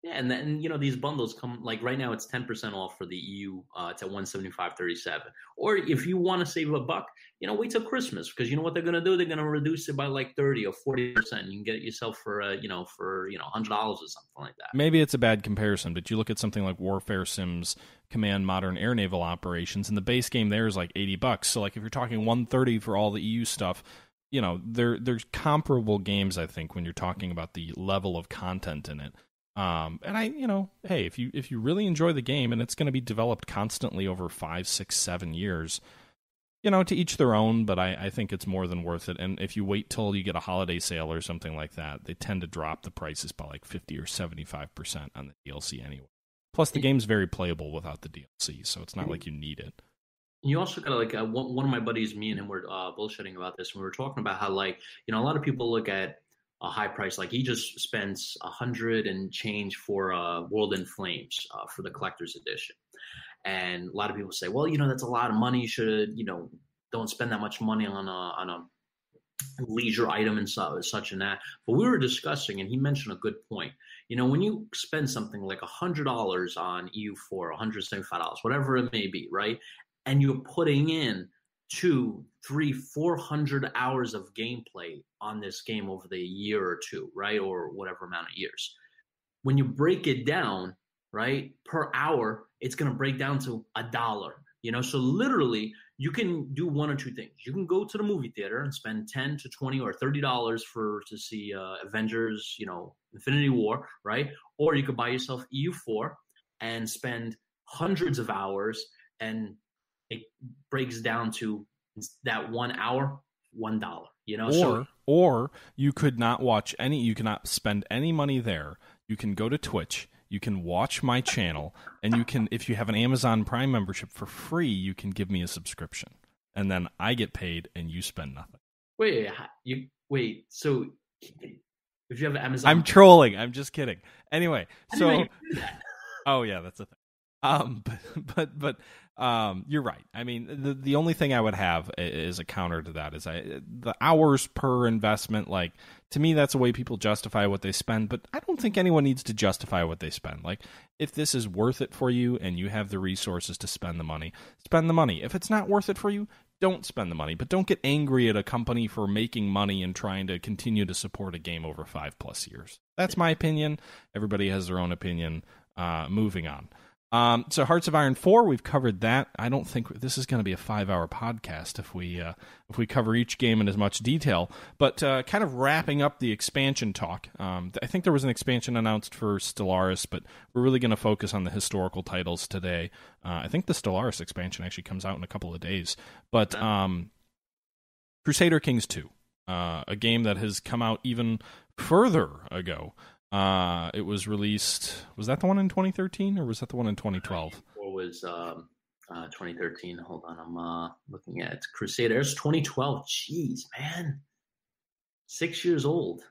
Yeah, and then these bundles come, like right now it's 10% off for the EU. It's at $175.37. Or if you want to save a buck, wait till Christmas, because you know what they're going to do? They're going to reduce it by like 30 or 40%. You can get it yourself for $100 or something like that. Maybe it's a bad comparison, but you look at something like Warfare Sims Command Modern Air Naval Operations, and the base game there is like $80. So like if you're talking $130 for all the EU stuff, there's comparable games, I think, when you're talking about the level of content in it. And hey, if you really enjoy the game and it's going to be developed constantly over 5, 6, 7 years, to each their own, but I think it's more than worth it. And if you wait till you get a holiday sale or something like that, they tend to drop the prices by like 50 or 75% on the DLC anyway. Plus, the game's very playable without the DLC, so it's not like you need it. You also got to like one of my buddies, me and him were bullshitting about this, and we were talking about how a lot of people look at a high price, like he just spends $100 and change for World in Flames for the collector's edition, and a lot of people say, well, that's a lot of money. You should, don't spend that much money on a leisure item and such and that. But we were discussing, and he mentioned a good point. When you spend something like $100 on EU4, $175, whatever it may be, right? And you're putting in 200, 300, 400 hours of gameplay on this game over the year or two, right? Or whatever amount of years. When you break it down, right, per hour, it's going to break down to $1. So literally you can do one or two things. You can go to the movie theater and spend $10 to $20 or $30 to see Avengers, Infinity War, right? Or you could buy yourself EU4 and spend hundreds of hours, and it breaks down to that 1 hour, $1, Or you could not you cannot spend any money there. You can go to Twitch, you can watch my channel, and you can, if you have an Amazon Prime membership for free, you can give me a subscription. And then I get paid and you spend nothing. So if you have Amazon, I'm trolling. I'm just kidding. Anyway, oh yeah, that's a thing. But you're right. I mean, the only thing I would have is a counter to that is the hours per investment. Like, to me, that's a way people justify what they spend. But I don't think anyone needs to justify what they spend. Like, if this is worth it for you and you have the resources to spend the money, spend the money. If it's not worth it for you, don't spend the money. But don't get angry at a company for making money and trying to continue to support a game over 5+ years. That's my opinion. Everybody has their own opinion. Moving on. So Hearts of Iron 4, we've covered that. I don't think this is going to be a 5-hour podcast if we cover each game in as much detail. But kind of wrapping up the expansion talk, I think there was an expansion announced for Stellaris, but we're really going to focus on the historical titles today. I think the Stellaris expansion actually comes out in a couple of days. But Crusader-Kings 2, a game that has come out even further ago. It was released. Was that the one in 2013 or was that the one in 2012? Or was 2013? Hold on, I'm looking at Crusader. It's 2012. Jeez, man, 6 years old.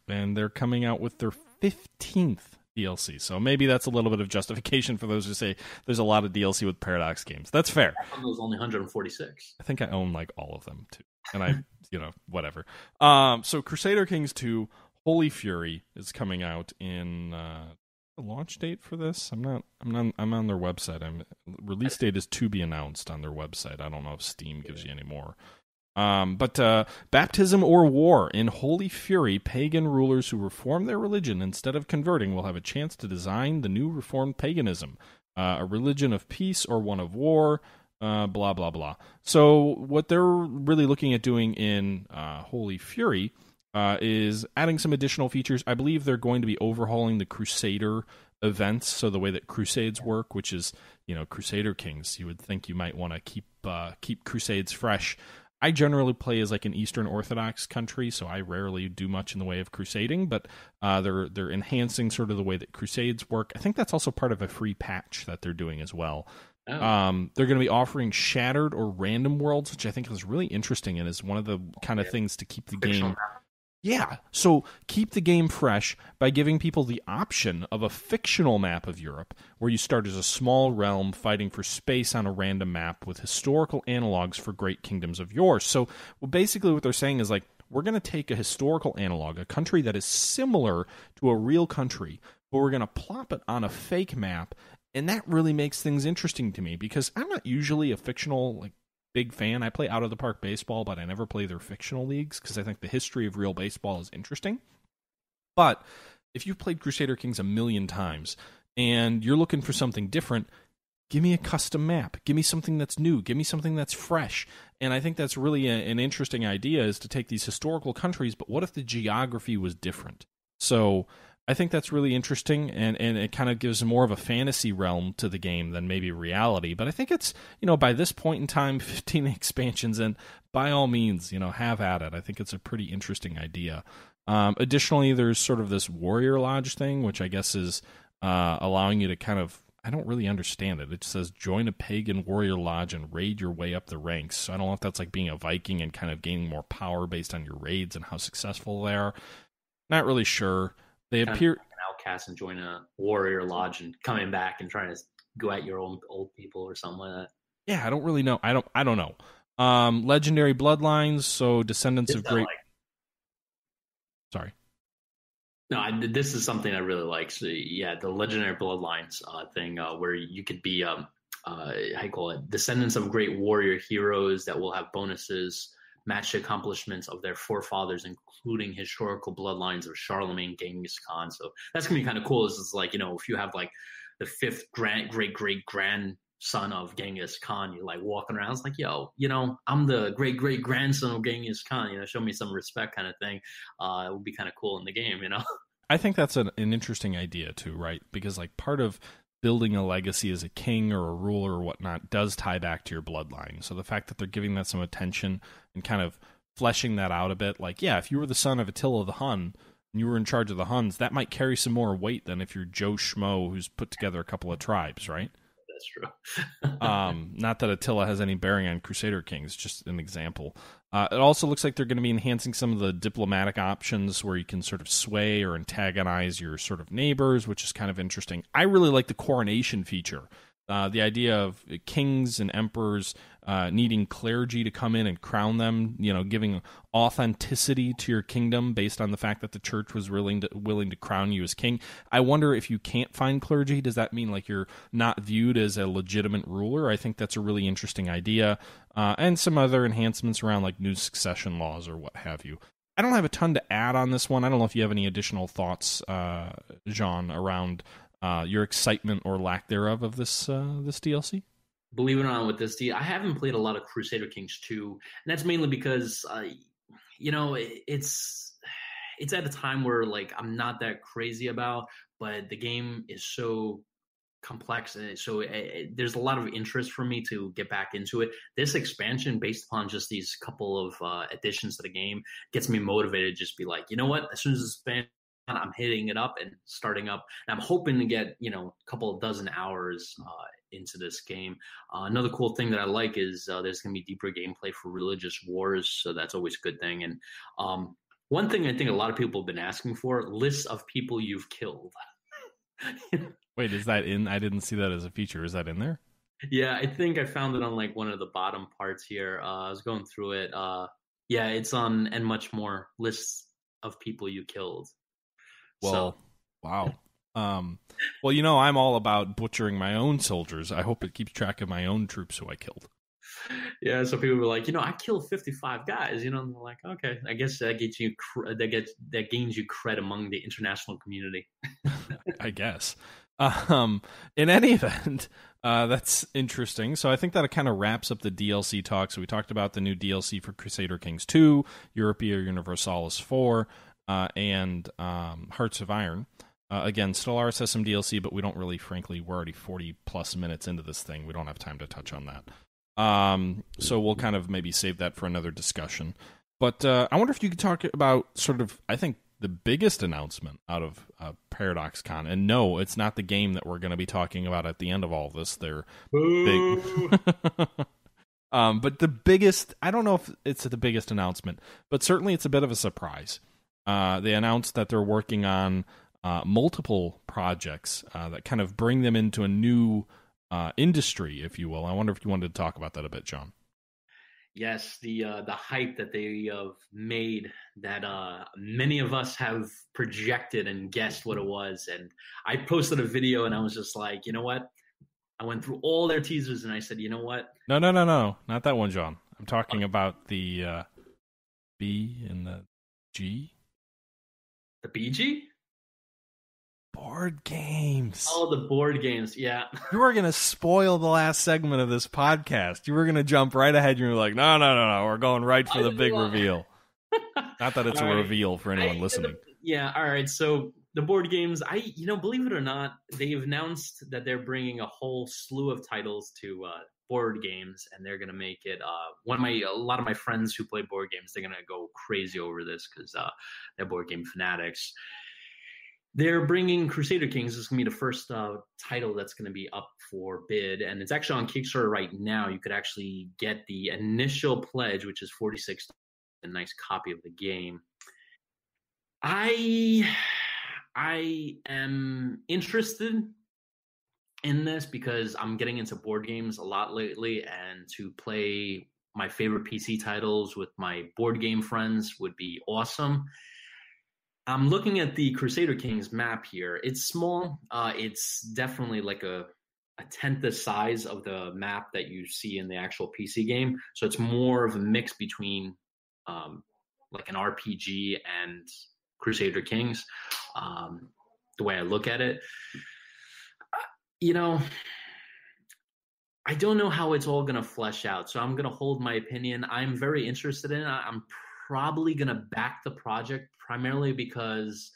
And they're coming out with their 15th DLC. So maybe that's a little bit of justification for those who say there's a lot of DLC with Paradox games. That's fair. I thought there was only 146. I think I own like all of them too. And I, whatever. So Crusader Kings 2 Holy Fury is coming out in the launch date for this. I'm on their website. Release date is to be announced on their website. I don't know if Steam gives you any more. But baptism or war. In Holy Fury, pagan rulers who reform their religion instead of converting will have a chance to design the new reformed paganism, a religion of peace or one of war, blah, blah, blah. So what they're really looking at doing in Holy Fury is adding some additional features. I believe they're going to be overhauling the Crusader events, so the way that Crusades work, which is, Crusader Kings. You would think you might want to keep Crusades fresh. I generally play as like an Eastern Orthodox country, so I rarely do much in the way of crusading, but they're enhancing sort of the way that Crusades work. I think that's also part of a free patch that they're doing as well. Oh. They're going to be offering shattered or random worlds, which I think is really interesting and is one of the kind of things to keep the game. Yeah, so keep the game fresh by giving people the option of a fictional map of Europe where you start as a small realm fighting for space on a random map with historical analogs for great kingdoms of yore. So basically what they're saying is like, we're going to take a historical analog, a country that is similar to a real country, but we're going to plop it on a fake map, and that really makes things interesting to me because I'm not usually a fictional big fan. I play out of the park baseball, but I never play their fictional leagues because I think the history of real baseball is interesting. But if you've played Crusader Kings a million times and you're looking for something different, give me a custom map. Give me something that's new. Give me something that's fresh. And I think that's really an interesting idea, is to take these historical countries, but what if the geography was different? So I think that's really interesting, and it kind of gives more of a fantasy realm to the game than maybe reality. But I think it's, by this point in time, 15 expansions, and by all means, have at it. I think it's a pretty interesting idea. Additionally, there's sort of this Warrior Lodge thing, which I guess is allowing you to kind of, I don't really understand it. It says join a pagan warrior lodge and raid your way up the ranks. So I don't know if that's like being a Viking and kind of gaining more power based on your raids and how successful they are. Not really sure. They appear like an outcast and join a warrior lodge and coming back and trying to go at your own old people or something like that. Yeah, I don't really know. I don't know. Legendary bloodlines, so descendants of great. Sorry. No, this is something I really like. So yeah, the legendary bloodlines thing, where you could be how you call it, descendants of great warrior heroes that will have bonuses match the accomplishments of their forefathers, including historical bloodlines of Charlemagne, Genghis Khan. So that's gonna be kind of cool. This is like, if you have like the fifth great grandson of Genghis Khan, you're like walking around, it's like, yo, I'm the great grandson of Genghis Khan. Show me some respect, kind of thing. It would be kind of cool in the game. I think that's an interesting idea too, right? Because like part of building a legacy as a king or a ruler or whatnot does tie back to your bloodline. So the fact that they're giving that some attention and kind of fleshing that out a bit, like, yeah, if you were the son of Attila the Hun and you were in charge of the Huns, that might carry some more weight than if you're Joe Schmo who's put together a couple of tribes, right? That's true. Not that Attila has any bearing on Crusader Kings, just an example. It also looks like they're going to be enhancing some of the diplomatic options where you can sort of sway or antagonize your sort of neighbors, which is kind of interesting. I really like the coronation feature. The idea of kings and emperors needing clergy to come in and crown them, giving authenticity to your kingdom based on the fact that the church was willing to crown you as king. I wonder if you can't find clergy, does that mean like you're not viewed as a legitimate ruler? I think that's a really interesting idea. And some other enhancements around like new succession laws or what have you. I don't have a ton to add on this one. I don't know if you have any additional thoughts, Jean, around your excitement or lack thereof of this DLC? Believe it or not, with this I haven't played a lot of Crusader Kings 2, and that's mainly because it's at a time where like I'm not that crazy about, but the game is so complex, and so there's a lot of interest for me to get back into it. This expansion, based upon just these couple of additions to the game, gets me motivated. Just be like, you know what? As soon as it's been, I'm hitting it up and starting up. And I'm hoping to get, a couple of dozen hours into this game. Another cool thing that I like is there's going to be deeper gameplay for religious wars. So that's always a good thing. And one thing I think a lot of people have been asking for, lists of people you've killed. Wait, is that in? I didn't see that as a feature. Is that in there? Yeah, I think I found it on like one of the bottom parts here. I was going through it. Yeah, it's on and much more lists of people you killed. So Well, wow. Well, I'm all about butchering my own soldiers. I hope it keeps track of my own troops who I killed. yeah, so people were like, I killed 55 guys. And they're like, okay, I guess that gets you that gains you cred among the international community. I guess. In any event, that's interesting. So I think that kind of wraps up the DLC talk. So we talked about the new DLC for Crusader Kings 2, Europa-Universalis 4, and Hearts of Iron. Again, still RSS DLC, but we don't really, frankly, we're already 40 plus minutes into this thing. We don't have time to touch on that. So we'll kind of maybe save that for another discussion. But I wonder if you could talk about sort of, I think, the biggest announcement out of PDXCON. And no, it's not the game that we're going to be talking about at the end of all of this. They're big. But the biggest, I don't know if it's the biggest announcement, but certainly it's a bit of a surprise. They announced that they're working on multiple projects that kind of bring them into a new industry, if you will. I wonder if you wanted to talk about that a bit, John. Yes, the hype that they have made that many of us have projected and guessed what it was. And I posted a video and I was just like, you know what? I went through all their teasers and I said, you know what? No, not that one, John. I'm talking about the B and the G. The BG? Board games. Oh, the board games. Yeah. You were going to spoil the last segment of this podcast. You were going to jump right ahead. You were like, no. We're going right for the big reveal. Not that it's a reveal for anyone listening. Yeah. All right. So the board games, believe it or not, they've announced that they're bringing a whole slew of titles to board games, and they're going to make it a lot of my friends who play board games, they're going to go crazy over this because they're board game fanatics. They're bringing Crusader Kings. This is going to be the first title that's going to be up for bid, and it's actually on Kickstarter right now. You could actually get the initial pledge, which is $46, a nice copy of the game. I am interested in this because I'm getting into board games a lot lately, and to play my favorite PC titles with my board game friends would be awesome. I'm looking at the Crusader Kings map here. It's small. It's definitely like a tenth the size of the map that you see in the actual PC game. So it's more of a mix between like an RPG and Crusader Kings, the way I look at it. I don't know how it's all going to flesh out. So I'm going to hold my opinion. I'm very interested in it. I'm probably going to back the project primarily because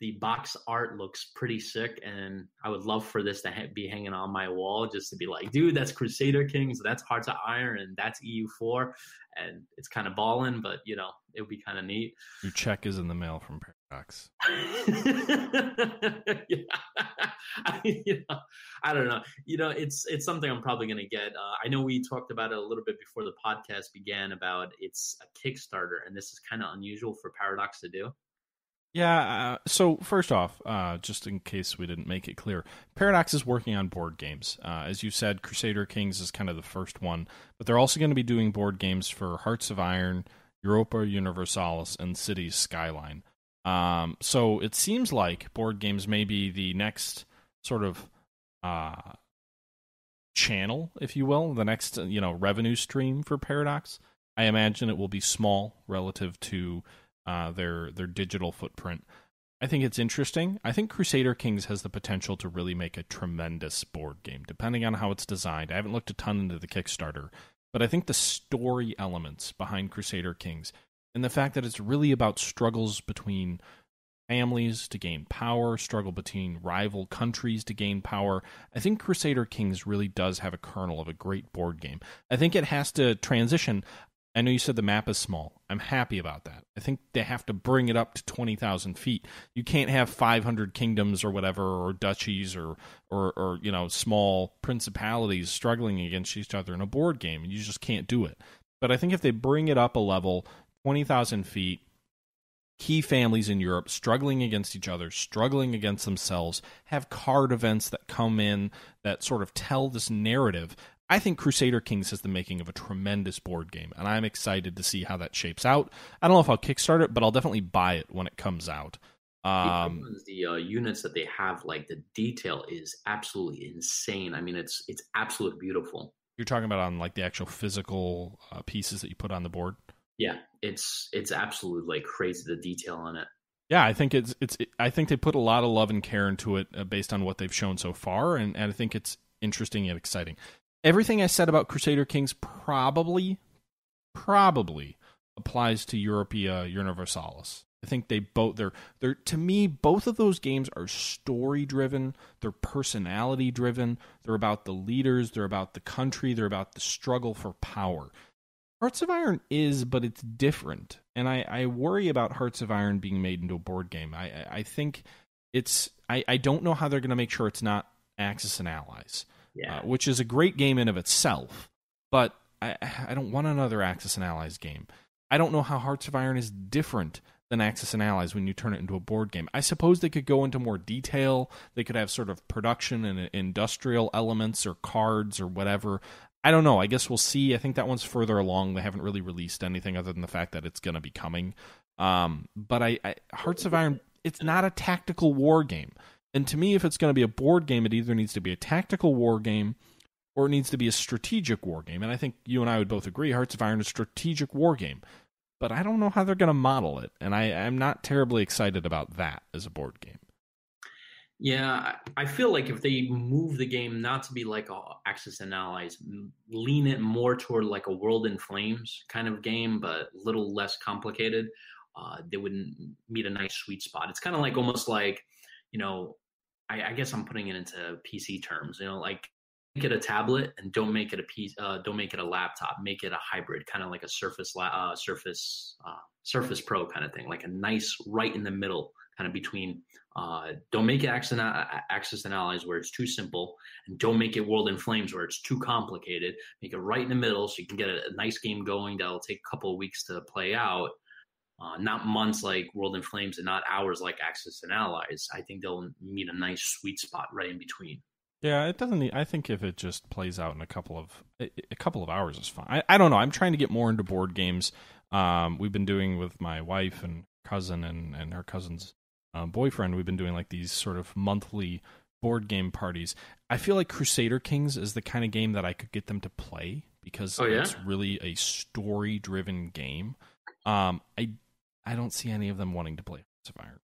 the box art looks pretty sick, and I would love for this to be hanging on my wall just to be like, dude, that's Crusader Kings, that's Hearts of Iron, and that's EU4, and it's kind of ballin', but it would be kind of neat. Your check is in the mail from Paradox. I don't know. It's something I'm probably going to get. I know we talked about it a little bit before the podcast began about it's a Kickstarter, and this is kind of unusual for Paradox to do. Yeah, so first off, just in case we didn't make it clear, Paradox is working on board games. As you said, Crusader Kings is kind of the first one, but they're also going to be doing board games for Hearts of Iron, Europa-Universalis, and Cities Skyline. So it seems like board games may be the next sort of channel, if you will, the next revenue stream for Paradox. I imagine it will be small relative to their digital footprint. I think it's interesting. I think Crusader Kings has the potential to really make a tremendous board game, depending on how it's designed. I haven't looked a ton into the Kickstarter, but I think the story elements behind Crusader Kings and the fact that it's really about struggles between families to gain power, struggle between rival countries to gain power. I think Crusader Kings really does have a kernel of a great board game. I think it has to transition. I know you said the map is small. I'm happy about that. I think they have to bring it up to 20,000 feet. You can't have 500 kingdoms or whatever, or duchies or small principalities struggling against each other in a board game. You just can't do it. But I think if they bring it up a level, 20,000 feet, key families in Europe struggling against each other, struggling against themselves, have card events that come in that sort of tell this narrative. I think Crusader Kings has the making of a tremendous board game, and I'm excited to see how that shapes out. I don't know if I'll kickstart it, but I'll definitely buy it when it comes out. The units that they have, like the detail is absolutely insane. I mean, it's absolutely beautiful. You're talking about on like the actual physical pieces that you put on the board? Yeah, it's absolutely like crazy, the detail on it. Yeah, I think I think they put a lot of love and care into it based on what they've shown so far, and I think it's interesting and exciting. Everything I said about Crusader Kings probably applies to Europa-Universalis. I think they're to me, both of those games are story driven, they're personality driven, they're about the leaders, they're about the country, they're about the struggle for power. Hearts of Iron is, but it's different. And I worry about Hearts of Iron being made into a board game. I think I don't know how they're going to make sure it's not Axis and Allies, which is a great game in of itself, but I don't want another Axis and Allies game. I don't know how Hearts of Iron is different than Axis and Allies when you turn it into a board game. I suppose they could go into more detail. They could have sort of production and industrial elements or cards or whatever. I don't know. I guess we'll see. I think that one's further along. They haven't really released anything other than the fact that it's going to be coming. But Hearts of Iron, it's not a tactical war game. And to me, if it's going to be a board game, it either needs to be a tactical war game or it needs to be a strategic war game. And I think you and I would both agree Hearts of Iron is a strategic war game. But I don't know how they're going to model it. And I'm not terribly excited about that as a board game. Yeah, I feel like if they move the game not to be like a Axis and Allies, lean it more toward like a World in Flames kind of game, but a little less complicated, they wouldn't meet a nice sweet spot. It's kind of like almost like, I guess I'm putting it into PC terms, like make it a tablet and don't make it a piece, don't make it a laptop, make it a hybrid, kind of like a Surface Pro kind of thing, like a nice right in the middle, kind of between. Don't make it Axis and Allies where it's too simple, and don't make it World in Flames where it's too complicated. Make it right in the middle so you can get a nice game going that'll take a couple of weeks to play out, not months like World in Flames and not hours like Axis and Allies. I think they'll meet a nice sweet spot right in between. Yeah, it doesn't. I think if it just plays out in a couple of hours is fine. I don't know. I'm trying to get more into board games. We've been doing with my wife and cousin and her cousin's boyfriend. We've been doing like these sort of monthly board game parties. I feel like Crusader Kings is the kind of game that I could get them to play because it's really a story-driven game. I don't see any of them wanting to play Hearts of Iron.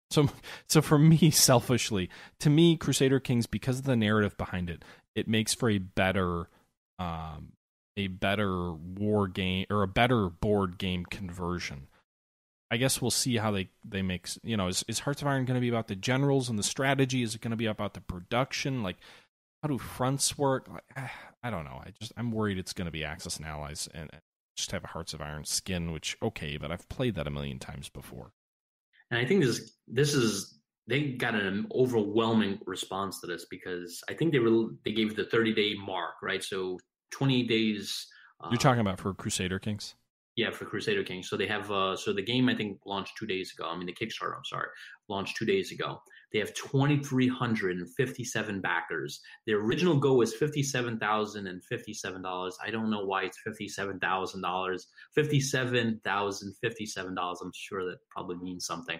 So for me, selfishly, to me, Crusader Kings, because of the narrative behind it, it makes for a better war game or a better board game conversion. I guess we'll see how they make, is Hearts of Iron going to be about the generals and the strategy? Is it going to be about the production? Like, how do fronts work? Like, I don't know. I'm worried it's going to be Axis and Allies and just have a Hearts of Iron skin, which, okay, but I've played that a million times before. And I think they got an overwhelming response to this because I think they gave the 30-day mark, right? So 28 days. You're talking about for Crusader Kings? Yeah, for Crusader Kings. So they have so the game I think launched 2 days ago. I mean the Kickstarter, launched 2 days ago. They have 2,357 backers. Their original goal was $57,057. I don't know why it's $57,000. $57,057. I'm sure that probably means something.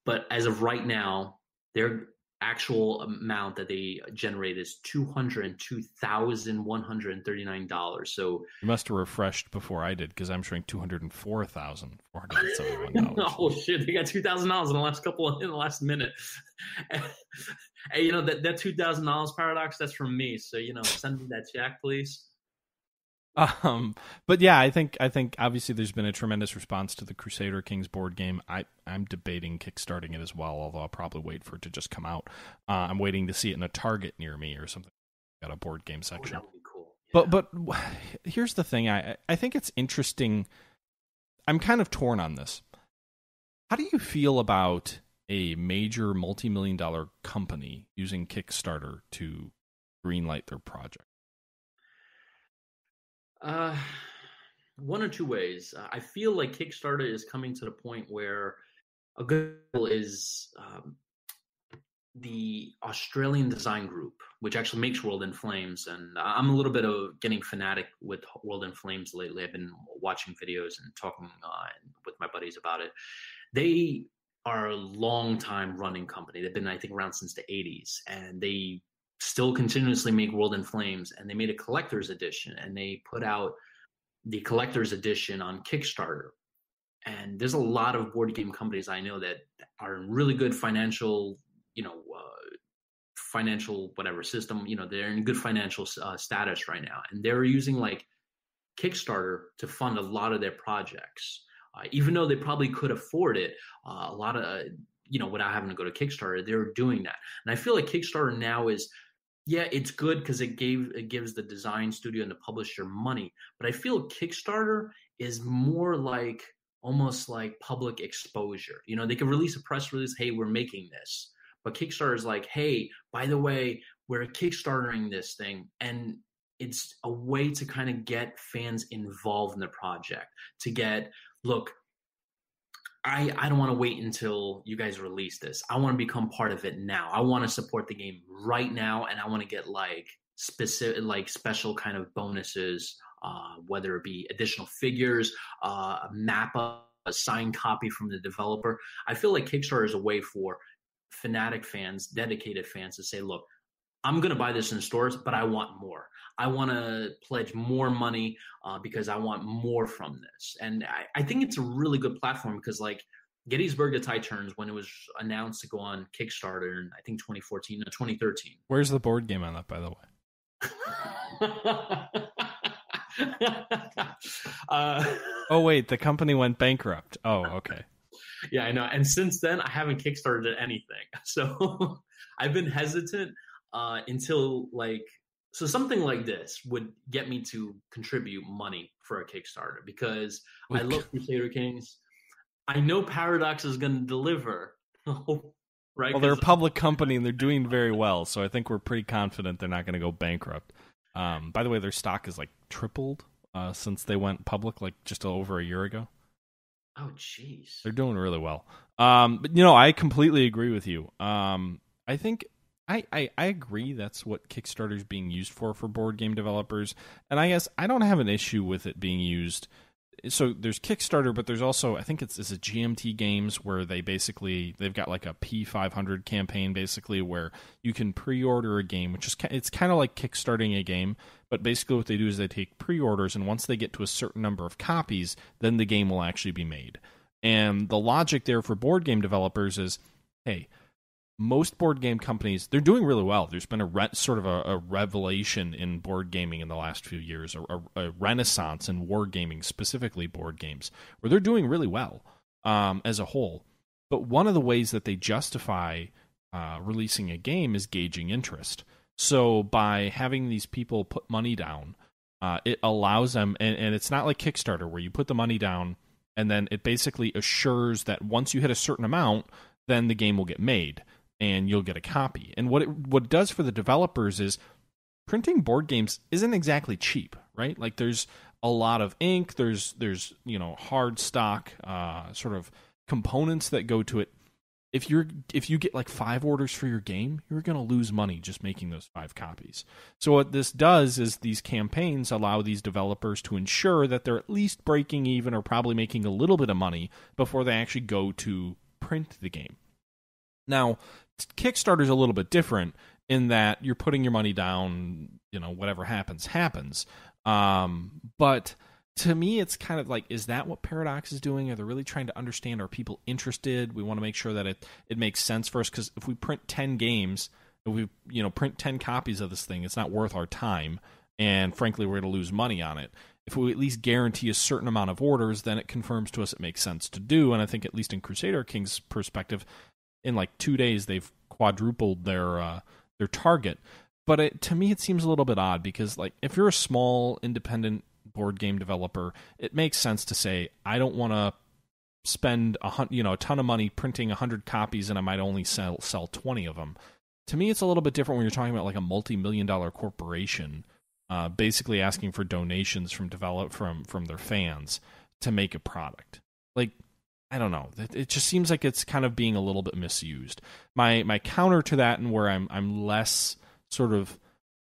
But as of right now, their actual amount that they generate is $202,139. So you must have refreshed before I did because I'm showing $204,471. Oh shit! They got $2,000 in the last minute. Hey, that $2,000 paradox. That's from me. So send me that check, please. But yeah, I think obviously there's been a tremendous response to the Crusader Kings board game. I'm debating kickstarting it as well, although I'll probably wait for it to just come out. I'm waiting to see it in a Target near me or something. Got a board game section. That would be cool. Yeah. But here's the thing. I think it's interesting. I'm kind of torn on this. How do you feel about a major multi-million-dollar company using Kickstarter to greenlight their project? One or two ways. I feel like Kickstarter is coming to the point where a good example is the Australian design group, which actually makes World in Flames. And I'm a little bit of getting fanatic with World in Flames lately. I've been watching videos and talking with my buddies about it. They are a long time running company. They've been, I think, around since the 80s, and they still continuously make World in Flames. And they made a collector's edition, and they put out the collector's edition on Kickstarter. And there's a lot of board game companies I know that are in really good financial, financial whatever system. They're in good financial status right now, and they're using like Kickstarter to fund a lot of their projects. Even though they probably could afford it, a lot of without having to go to Kickstarter, they're doing that. And I feel like Kickstarter now is, yeah, it's good because it gives the design studio and the publisher money. But I feel Kickstarter is more like almost like public exposure. They can release a press release, hey, we're making this. But Kickstarter is like, hey, by the way, we're Kickstartering this thing. And it's a way to kind of get fans involved in the project, to get, look, I don't want to wait until you guys release this. I want to become part of it now. I want to support the game right now, and I want to get like specific, like special kind of bonuses, whether it be additional figures, a map, a signed copy from the developer. I feel like Kickstarter is a way for fanatic fans, dedicated fans to say, look, I'm going to buy this in stores, but I want more. I want to pledge more money because I want more from this. And I think it's a really good platform because, like, Gettysburg the Tide Turns, when it was announced to go on Kickstarter in, I think, 2014 or 2013. Where's the board game on that, by the way? Oh, wait, the company went bankrupt. Oh, okay. Yeah, I know. And since then, I haven't Kickstarted anything. So I've been hesitant until, like, so something like this would get me to contribute money for a Kickstarter because I love Crusader-Kings. I know Paradox is going to deliver, right? Well, they're a public company and they're doing very well, so I think we're pretty confident they're not going to go bankrupt. By the way, their stock is like tripled since they went public, like just over a year ago. Oh, jeez. They're doing really well. But I completely agree with you. I think I agree that's what Kickstarter is being used for board game developers, and I guess I don't have an issue with it being used. So there's Kickstarter, but there's also, I think it's a GMT Games where they've got like a P500 campaign basically where you can pre-order a game, which is it's kind of like kickstarting a game, but basically what they do is they take pre-orders, and once they get to a certain number of copies, then the game will actually be made. And the logic there for board game developers is, hey, most board game companies, they're doing really well. There's been a revelation in board gaming in the last few years, a renaissance in wargaming, specifically board games, where they're doing really well as a whole. But one of the ways that they justify releasing a game is gauging interest. So by having these people put money down, it allows them, and it's not like Kickstarter where you put the money down and then it basically assures that once you hit a certain amount, then the game will get made and you'll get a copy. And what it does for the developers is printing board games isn't exactly cheap, right? Like there's a lot of ink, there's hard stock sort of components that go to it. If you get like 5 orders for your game, you're going to lose money just making those 5 copies. So what this does is these campaigns allow these developers to ensure that they're at least breaking even or probably making a little bit of money before they actually go to print the game. Now, Kickstarter is a little bit different in that you're putting your money down, whatever happens. But to me, it's kind of like, is that what Paradox is doing? Are they really trying to understand, are people interested? We want to make sure that it makes sense for us, because if we print 10 games, if we print 10 copies of this thing, it's not worth our time, and frankly, we're going to lose money on it. If we at least guarantee a certain amount of orders, then it confirms to us it makes sense to do, and I think at least in Crusader-Kings' perspective, in like 2 days, they've quadrupled their target. But to me, it seems a little bit odd because, like, if you're a small independent board game developer, it makes sense to say, I don't want to spend a ton of money printing 100 copies and I might only sell 20 of them. To me, it's a little bit different when you're talking about like a multi-million-dollar corporation, basically asking for donations from their fans to make a product. Like, I don't know. It just seems like it's kind of being a little bit misused. My counter to that, and where I'm less sort of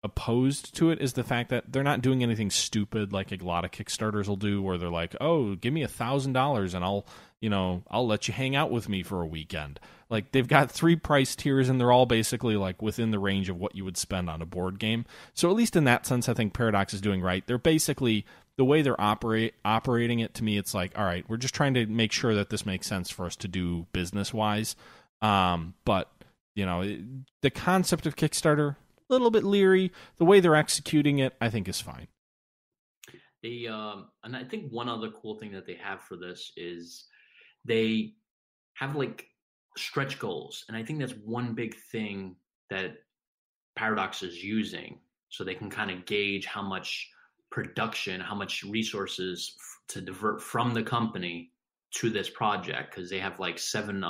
opposed to it, is the fact that they're not doing anything stupid like a lot of Kickstarters will do, where they're like, "Oh, give me $1,000 and I'll let you hang out with me for a weekend." Like, they've got 3 price tiers, and they're all basically like within the range of what you would spend on a board game. So at least in that sense, I think Paradox is doing right. They're basically, the way they're operating it, to me, it's like, all right, we're just trying to make sure that this makes sense for us to do business wise. But the concept of Kickstarter, a little bit leery. The way they're executing it, I think, is fine. And I think one other cool thing that they have for this is they have like stretch goals, and I think that's one big thing that Paradox is using, so they can kind of gauge how much production, how much resources to divert from the company to this project, because they have like seven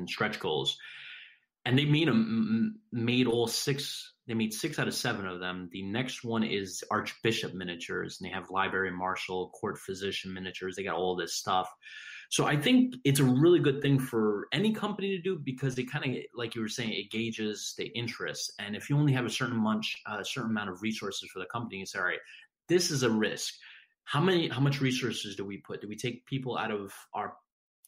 stretch goals, and they made all 6. They made 6 out of 7 of them. The next one is Archbishop miniatures, and they have Library Marshal, Court Physician miniatures. They got all this stuff. So I think it's a really good thing for any company to do, because it kind of, like you were saying, it gauges the interest. And if you only have a certain amount of resources for the company, you say, all right, this is a risk. How much resources do we put? Do we take people out of our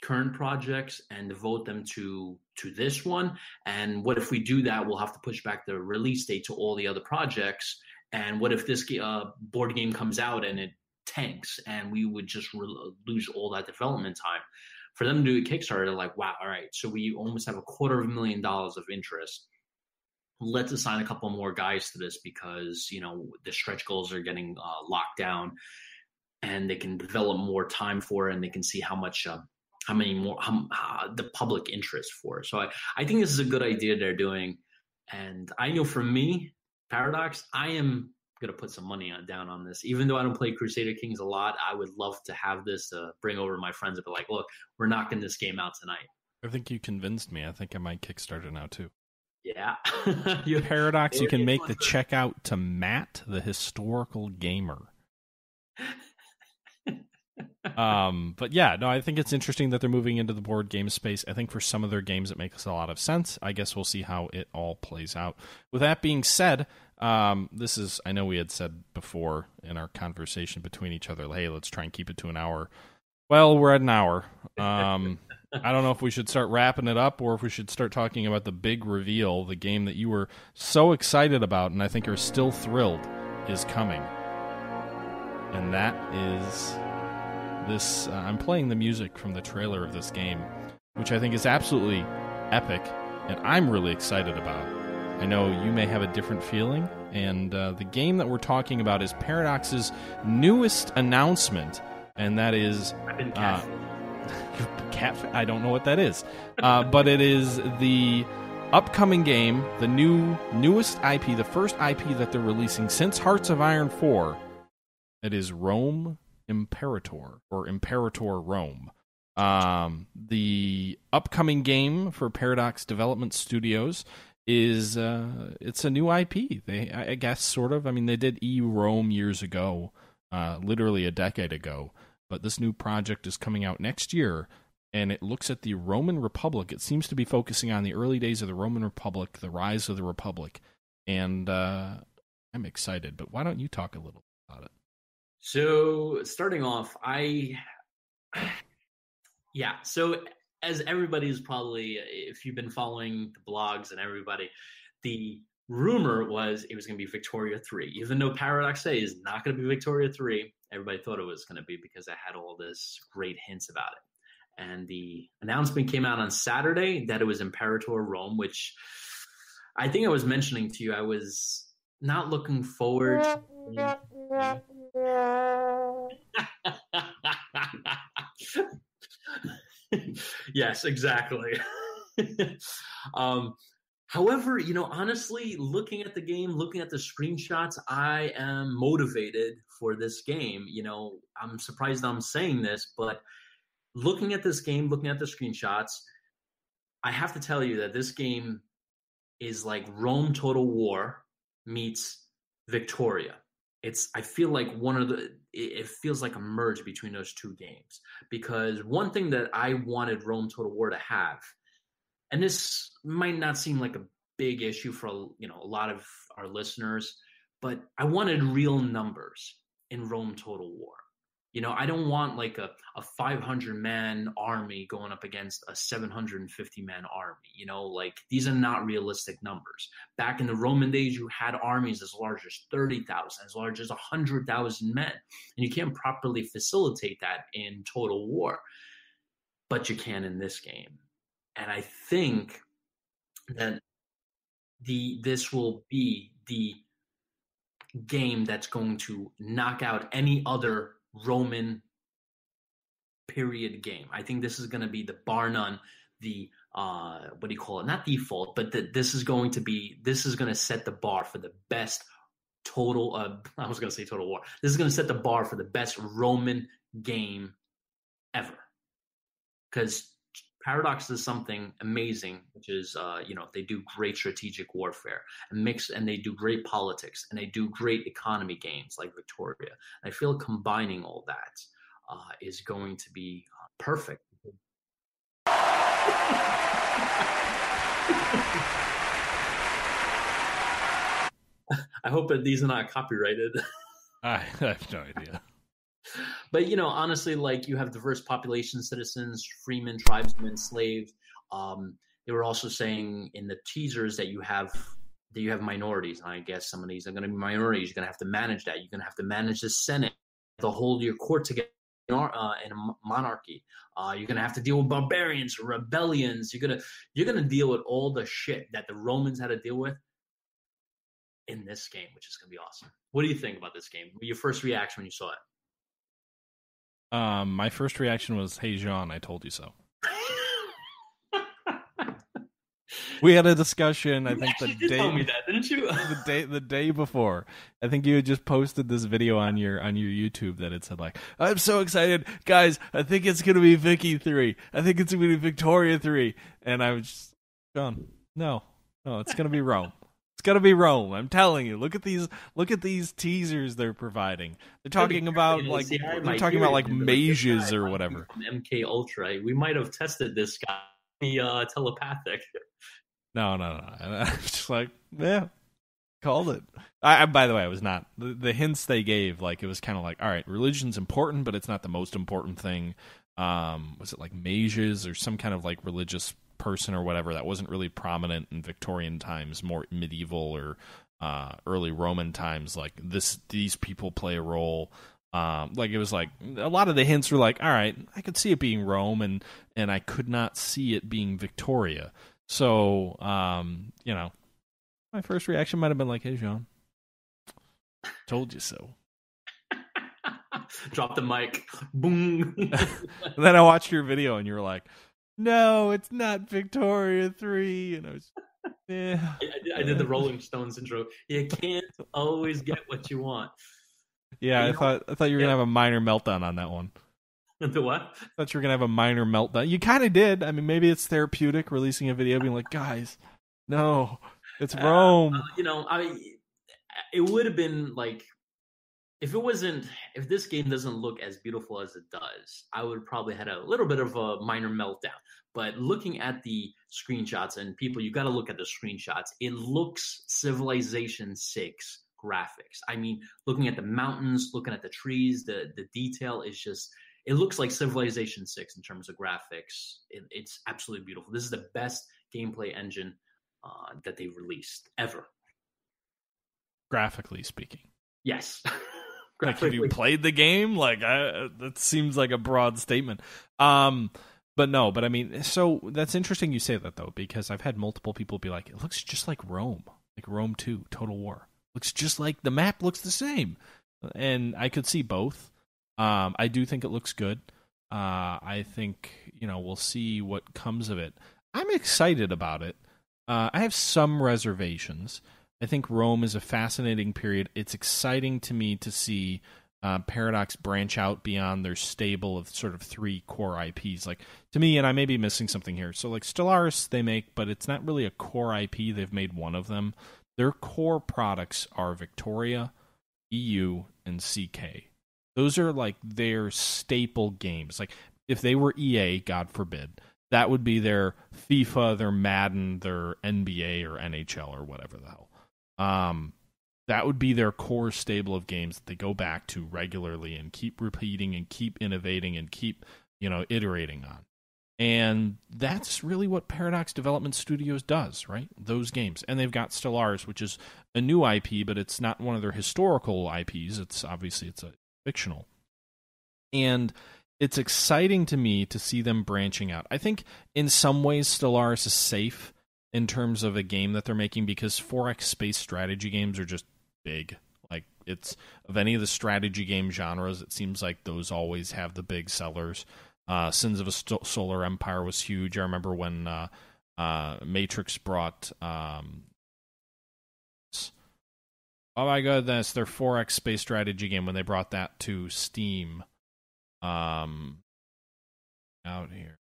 current projects and devote them to this one? And what if we do that? We'll have to push back the release date to all the other projects. And what if this board game comes out and it tanks, and we would just lose all that development time? For them to do a Kickstarter, they're like, wow, all right, so we almost have $250,000 of interest. Let's assign a couple more guys to this, because the stretch goals are getting locked down, and they can develop more time for it, and they can see how many more the public interest for it. So I think this is a good idea they're doing. And I know for me, Paradox, I am going to put some money down on this. Even though I don't play Crusader-Kings a lot, I would love to have this to bring over my friends and be like, look, we're knocking this game out tonight. I think you convinced me. I think I might Kickstarter now too. Yeah. Paradox, you can make the checkout to Matt, the historical gamer. But yeah, no, I think it's interesting that they're moving into the board game space. I think for some of their games, it makes a lot of sense. I guess we'll see how it all plays out. With that being said, this is, I know we had said before in our conversation between each other, hey, let's try and keep it to an hour. Well, we're at an hour. I don't know if we should start wrapping it up, or if we should start talking about the big reveal, the game that you were so excited about, and I think are still thrilled is coming. And that is this. I'm playing the music from the trailer of this game, which I think is absolutely epic, and I'm really excited about. I know you may have a different feeling, and the game that we're talking about is Paradox's newest announcement, and that is... I've been catfished. I don't know what that is, but it is the upcoming game, the newest IP, the first IP that they're releasing since Hearts of Iron 4. It is Rome Imperator, or Imperator Rome. The upcoming game for Paradox Development Studios is it's a new IP. I guess sort of. I mean, they did Rome years ago, literally a decade ago. But this new project is coming out next year, and it looks at the Roman Republic. It seems to be focusing on the early days of the Roman Republic, the rise of the Republic, and I'm excited. But why don't you talk a little about it? So starting off, so as everybody's probably, if you've been following the blogs and everybody, the rumor was it was going to be Victoria 3. Even though Paradox Day is not going to be Victoria 3, everybody thought it was going to be, because I had all this great hints about it. And the announcement came out on Saturday that it was Imperator Rome, which I think I was mentioning to you. I was not looking forward to... Yes, exactly. However, honestly, looking at the game, looking at the screenshots, I am motivated for this game. I'm surprised I'm saying this, but looking at this game, looking at the screenshots, I have to tell you that this game is like Rome Total War meets Victoria. I feel like it feels like a merge between those two games. Because one thing that I wanted Rome Total War to have, and this might not seem like a big issue for a lot of our listeners, but I wanted real numbers in Rome Total War. I don't want like a 500-man army going up against a 750-man army. Like these are not realistic numbers. Back in the Roman days, you had armies as large as 30,000, as large as 100,000 men, and you can't properly facilitate that in Total War, but you can in this game. And I think that this will be the game that's going to knock out any other Roman period game. I think this is going to be the bar none, the what do you call it? Not default, but this is going to set the bar for the best total. I was going to say Total War. This is going to set the bar for the best Roman game ever, because Paradox is something amazing, which is, they do great strategic warfare and they do great politics, and they do great economy games like Victoria. And I feel combining all that is going to be perfect. I hope that these are not copyrighted. I have no idea. But, honestly, like you have diverse population, citizens, freemen, tribesmen, slaves. They were also saying in the teasers that you have minorities. I guess some of these are going to be minorities. You're going to have to manage that. You're going to have to manage the Senate, to hold your court together in a monarchy. You're going to have to deal with barbarians, rebellions. You're going to deal with all the shit that the Romans had to deal with in this game, which is going to be awesome. What do you think about this game? Your first reaction when you saw it? My first reaction was, "Hey, Jean, I told you so." We had a discussion. I think the day tell me that, didn't you? the day before. I think you had just posted this video on your YouTube that it said like, "I'm so excited, guys! I think it's gonna be Vicky 3. I think it's gonna be Victoria 3." And I was just gone. No, it's gonna be Rome. It's gonna be Rome. I'm telling you. Look at these teasers they're providing. They're talking about like mages or whatever. MK Ultra. We might have tested this guy. Telepathic. No. I was just like, yeah, called it. I by the way, I was not. The hints they gave, like it was kind of like, all right, religion's important, but it's not the most important thing. Was it like mages or some kind of like religious person or whatever that wasn't really prominent in Victorian times, more medieval or early Roman times? Like these people play a role. Like it was like a lot of the hints were like, all right, I could see it being Rome, and I could not see it being Victoria. So, my first reaction might have been like, "Hey, Jean, told you so." Drop the mic. Boom. And then I watched your video, and you were like, "No, it's not Victoria 3." And I was, yeah. I did the Rolling Stones intro. You can't always get what you want. Yeah, I thought you were gonna have a minor meltdown on that one. The what? I thought you were gonna have a minor meltdown. You kind of did. I mean, maybe it's therapeutic releasing a video, being like, "Guys, no, it's Rome." It would have been like if this game doesn't look as beautiful as it does, I would probably had a little bit of a minor meltdown. But looking at the screenshots, and people, you got to look at the screenshots. It looks Civilization 6 graphics. I mean, looking at the mountains, looking at the trees, the detail is just, it looks like Civilization 6 in terms of graphics. It's absolutely beautiful. This is the best gameplay engine that they've released ever. Graphically speaking. Yes. Like, have you played the game? Like, that seems like a broad statement. But I mean, so that's interesting you say that, though, because I've had multiple people be like, it looks just like Rome, like Rome 2, Total War. Looks just like the map looks the same. And I could see both. I do think it looks good. I think, we'll see what comes of it. I'm excited about it. I have some reservations. I think Rome is a fascinating period. It's exciting to me to see Paradox branch out beyond their stable of sort of 3 core IPs. Like, to me, and I may be missing something here, so like Stellaris they make, but it's not really a core IP. They've made one of them. Their core products are Victoria, EU, and CK. Those are like their staple games. Like if they were EA, God forbid, that would be their FIFA, their Madden, their NBA or NHL or whatever the hell. That would be their core stable of games that they go back to regularly and keep repeating and keep innovating and keep, iterating on. And that's really what Paradox Development Studios does, right? Those games. And they've got Stellaris, which is a new IP, but it's not one of their historical IPs. It's a fictional. And it's exciting to me to see them branching out. I think in some ways Stellaris is safe in terms of a game that they're making because 4X space strategy games are just big. Like, it's of any of the strategy game genres, it seems like those always have the big sellers. Sins of a Solar Empire was huge. I remember when Matrix brought oh my goodness, their 4X space strategy game, when they brought that to Steam. Out here.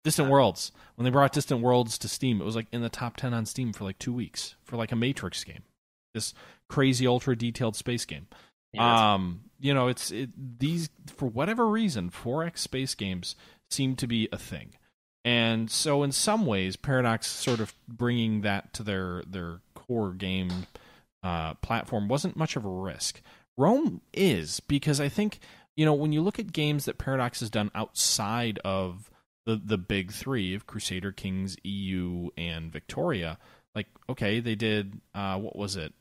Distant Worlds. When they brought Distant Worlds to Steam, it was like in the top 10 on Steam for like 2 weeks for like a Matrix game. This crazy ultra detailed space game. Yeah, these, for whatever reason, 4X space games seem to be a thing. And so in some ways, Paradox sort of bringing that to their core game platform wasn't much of a risk. Rome is, because I think, when you look at games that Paradox has done outside of the big three of Crusader-Kings, EU, and Victoria, like, okay, they did, what was it?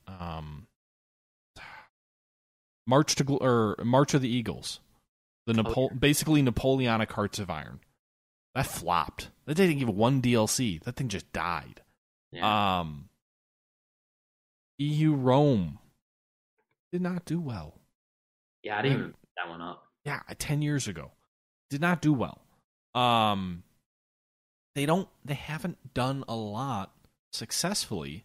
March of the Eagles. Basically Napoleonic Hearts of Iron. That flopped. That didn't give one DLC. That thing just died. Yeah. EU Rome did not do well. Yeah, I didn't even pick that one up. Yeah, 10 years ago. Did not do well. They haven't done a lot successfully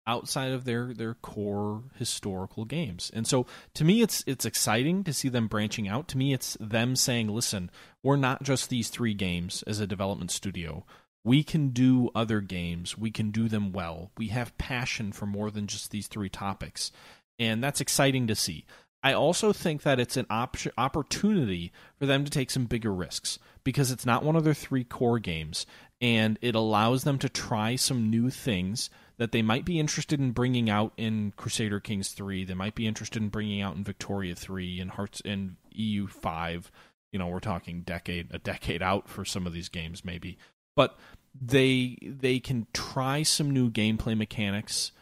outside of their core historical games. And so to me it's exciting to see them branching out. To me it's them saying, listen, we're not just these 3 games as a development studio. We can do other games. We can do them well. We have passion for more than just these 3 topics. And that's exciting to see. I also think that it's an opportunity for them to take some bigger risks because it's not one of their 3 core games, and it allows them to try some new things that they might be interested in bringing out in Crusader Kings 3. They might be interested in bringing out in Victoria 3 and Hearts and EU 5. We're talking a decade out for some of these games maybe. But they can try some new gameplay mechanics.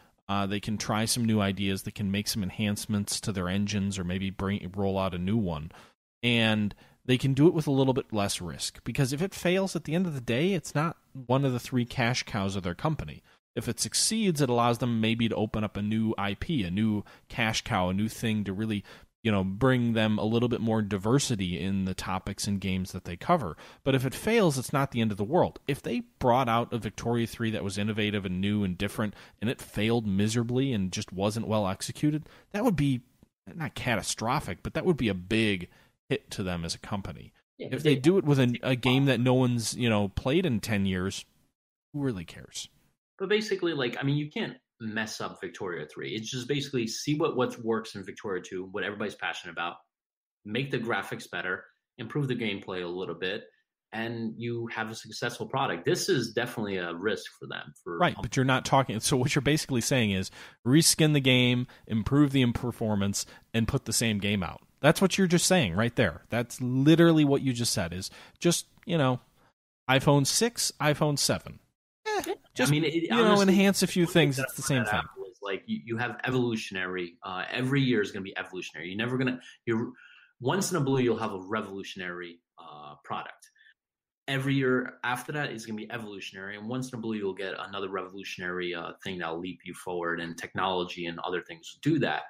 They can try some new ideas. They can make some enhancements to their engines or maybe roll out a new one. And they can do it with a little bit less risk. Because if it fails at the end of the day, it's not one of the 3 cash cows of their company. If it succeeds, it allows them maybe to open up a new IP, a new cash cow, a new thing to really, bring them a little bit more diversity in the topics and games that they cover. But if it fails, it's not the end of the world. If they brought out a Victoria 3 that was innovative and new and different, and it failed miserably and just wasn't well executed, that would be not catastrophic, but that would be a big hit to them as a company. Yeah, if they do it with a game that no one's, played in 10 years, who really cares? But basically, you can't mess up Victoria 3. It's just basically see what works in Victoria 2, what everybody's passionate about, make the graphics better, improve the gameplay a little bit, and you have a successful product. This is definitely a risk for them. Right, but you're not talking... So what you're basically saying is reskin the game, improve the performance, and put the same game out. That's what you're just saying right there. That's literally what you just said is just, iPhone 6, iPhone 7. Just, honestly, enhance a few things. It's the same thing. Like you have evolutionary. Every year is going to be evolutionary. You're once in a blue, you'll have a revolutionary product. Every year after that is going to be evolutionary, and once in a blue, you'll get another revolutionary thing that'll leap you forward. And technology and other things do that.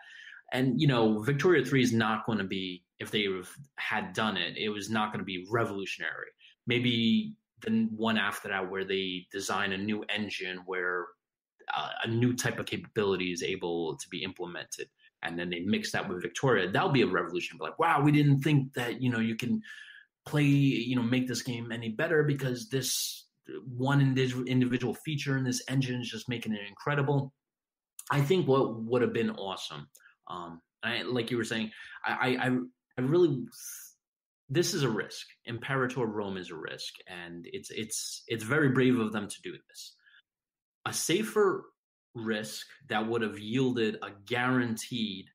And Victoria 3 is not going to be, if they had done it, it was not going to be revolutionary. Maybe the one after that where they design a new engine where a new type of capability is able to be implemented, and then they mix that with Victoria, that'll be a revolution. Like, wow, we didn't think that you can play, make this game any better because this one individual feature in this engine is just making it incredible. I think what would have been awesome, like you were saying, I this is a risk. Imperator Rome is a risk, and it's very brave of them to do this. A safer risk that would have yielded a guaranteed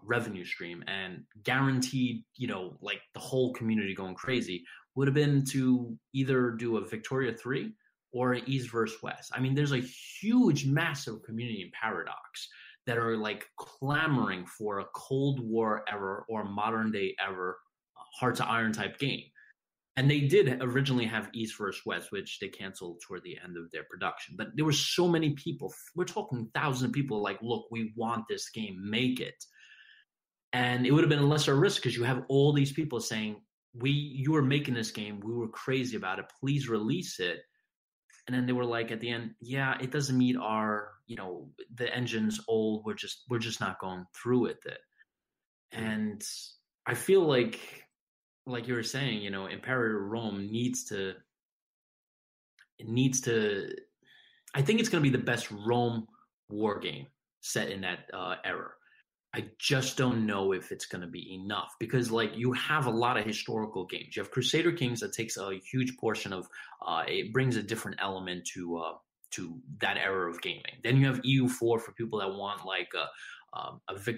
revenue stream and guaranteed, like the whole community going crazy, would have been to either do a Victoria 3 or an East versus West. I mean, there's a huge, massive community in Paradox that are like clamoring for a Cold War era or modern day era Hearts of Iron type game. And they did originally have East versus West, which they canceled toward the end of their production. But there were so many people, we're talking thousands of people, like, look, we want this game, make it. And it would have been a lesser risk because you have all these people saying, you were making this game, we were crazy about it, please release it. And then they were like at the end, yeah, it doesn't meet our, the engine's old, we're just not going through with it. And I feel like you were saying, Imperator Rome needs to, I think it's going to be the best Rome war game set in that era. I just don't know if it's going to be enough because, like, you have a lot of historical games. You have Crusader-Kings that takes a huge portion of, it brings a different element to that era of gaming. Then you have EU4 for people that want like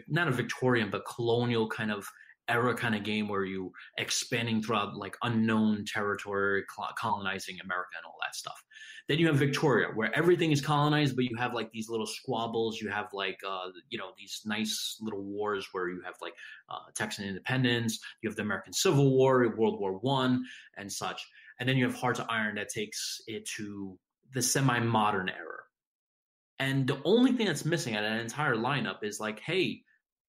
not a Victorian but colonial kind of era kind of game where you expanding throughout like unknown territory, colonizing America and all that stuff. Then you have Victoria, where everything is colonized, but you have like these little squabbles. You have like, these nice little wars where you have like Texan independence. You have the American Civil War, World War I, and such. And then you have Hearts of Iron that takes it to the semi-modern era. And the only thing that's missing out of that entire lineup is like, hey,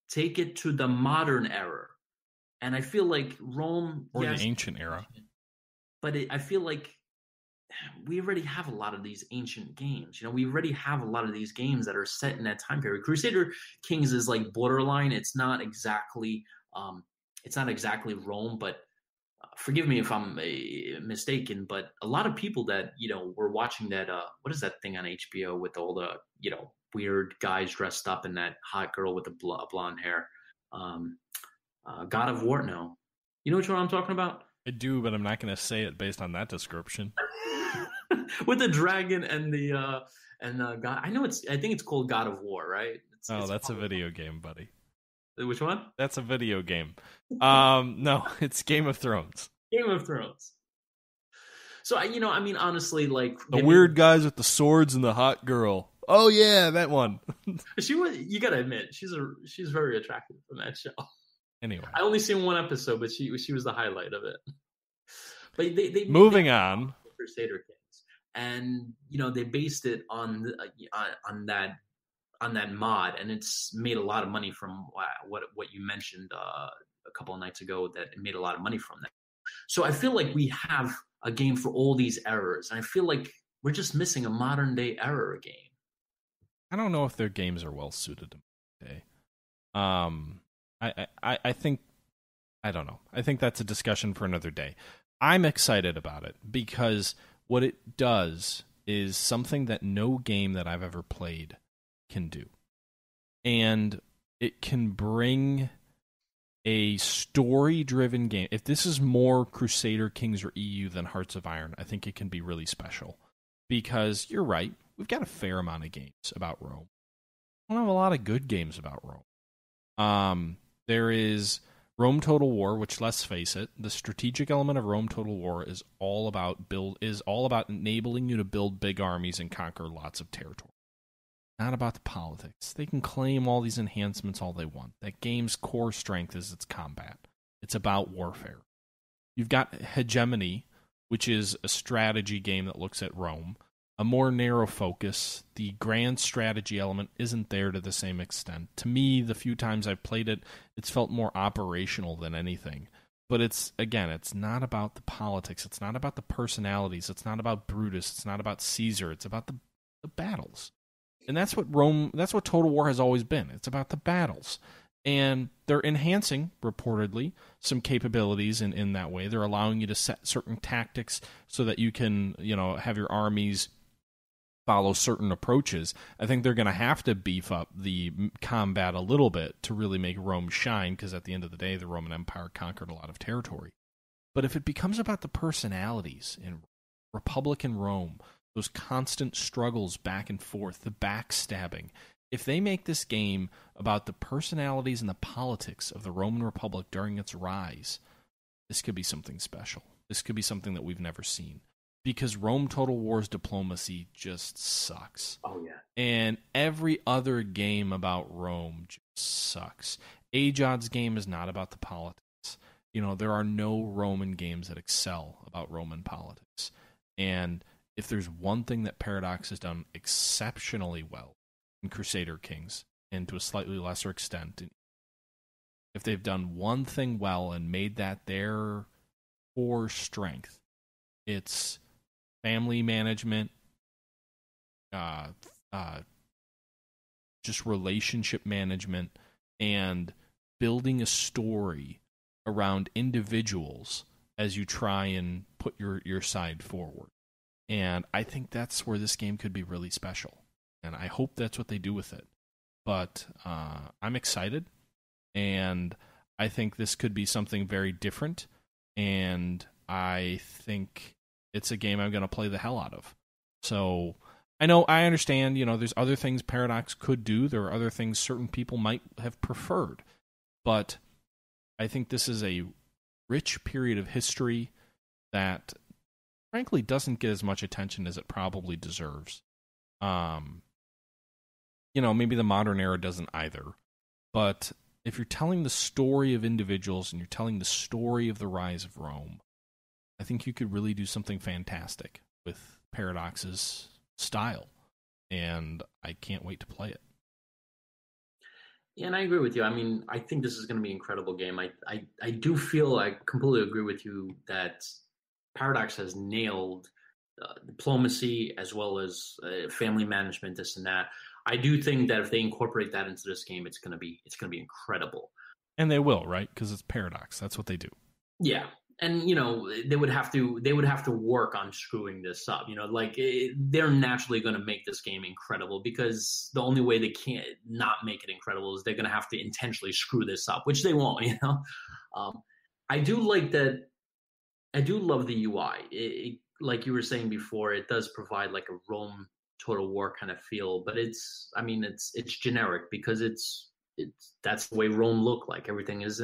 take it to the modern era. And I feel like Rome... Or the ancient era. But I feel like we already have a lot of these ancient games. We already have a lot of these games that are set in that time period. Crusader-Kings is like borderline. It's not exactly Rome, but forgive me if I'm mistaken, but a lot of people that, were watching that, what is that thing on HBO with all the, weird guys dressed up and that hot girl with the blonde hair? God of War, no. You know which one I'm talking about? I do, but I'm not going to say it based on that description. With the dragon and the God, I think it's called God of War, right? That's a video game, buddy. Which one? That's a video game. No, it's Game of Thrones. Game of Thrones. So honestly, like the weird guys with the swords and the hot girl. Oh yeah, that one. You gotta admit, she's very attractive from that show. Anyway, I only seen one episode, but she was the highlight of it. But they moving on. Crusader Kings, and they based it on that mod, and it's made a lot of money from what you mentioned a couple of nights ago, that it made a lot of money from that. So I feel like we have a game for all these eras, and I feel like we're just missing a modern day era game. I don't know if their games are well suited to today. I think, I don't know. I think that's a discussion for another day. I'm excited about it because what it does is something that no game that I've ever played can do. And it can bring a story-driven game. If this is more Crusader Kings or EU than Hearts of Iron, I think it can be really special. Because you're right, we've got a fair amount of games about Rome. I don't have a lot of good games about Rome. There is Rome Total War, which, let's face it, the strategic element of Rome Total War is all about enabling you to build big armies and conquer lots of territory. Not about the politics. They can claim all these enhancements all they want. That game's core strength is its combat. It's about warfare. You've got Hegemony, which is a strategy game that looks at Rome. A more narrow focus. The grand strategy element isn't there to the same extent. To me, the few times I've played it, it's felt more operational than anything. But it's not about the politics. It's not about the personalities. It's not about Brutus. It's not about Caesar. It's about the battles. And that's what Total War has always been. It's about the battles. And they're enhancing, reportedly, some capabilities in that way. They're allowing you to set certain tactics so that you can, have your armies follow certain approaches. I think they're going to have to beef up the combat a little bit to really make Rome shine, because at the end of the day, the Roman Empire conquered a lot of territory. But if it becomes about the personalities in Republic and Rome, those constant struggles back and forth, the backstabbing, if they make this game about the personalities and the politics of the Roman Republic during its rise, this could be something special. This could be something that we've never seen. Because Rome Total War's diplomacy just sucks. Oh, yeah. And every other game about Rome just sucks. Ageod's game is not about the politics. You know, there are no Roman games that excel about Roman politics. And if there's one thing that Paradox has done exceptionally well in Crusader-Kings, and to a slightly lesser extent, if they've done one thing well and made that their core strength, it's family management, just relationship management, and building a story around individuals as you try and put your side forward. And I think that's where this game could be really special. And I hope that's what they do with it. But I'm excited, and I think this could be something very different, and I think it's a game I'm going to play the hell out of. So I understand, there's other things Paradox could do. There are other things certain people might have preferred. But I think this is a rich period of history that, frankly, doesn't get as much attention as it probably deserves. Maybe the modern era doesn't either. But if you're telling the story of individuals and you're telling the story of the rise of Rome, I think you could really do something fantastic with Paradox's style. And I can't wait to play it. Yeah, and I agree with you. I mean, I think this is going to be an incredible game. I do feel, I completely agree with you that Paradox has nailed diplomacy as well as family management, this and that. I do think that if they incorporate that into this game, it's going to be incredible. And they will, right? Because it's Paradox. That's what they do. Yeah. And they would have to work on screwing this up. They're naturally going to make this game incredible, because the only way they can't not make it incredible is they're going to have to intentionally screw this up, which they won't. I do like that. I do love the UI. Like you were saying before, it does provide like a Rome Total War kind of feel, but it's generic, because it's that's the way Rome looked like. Everything is.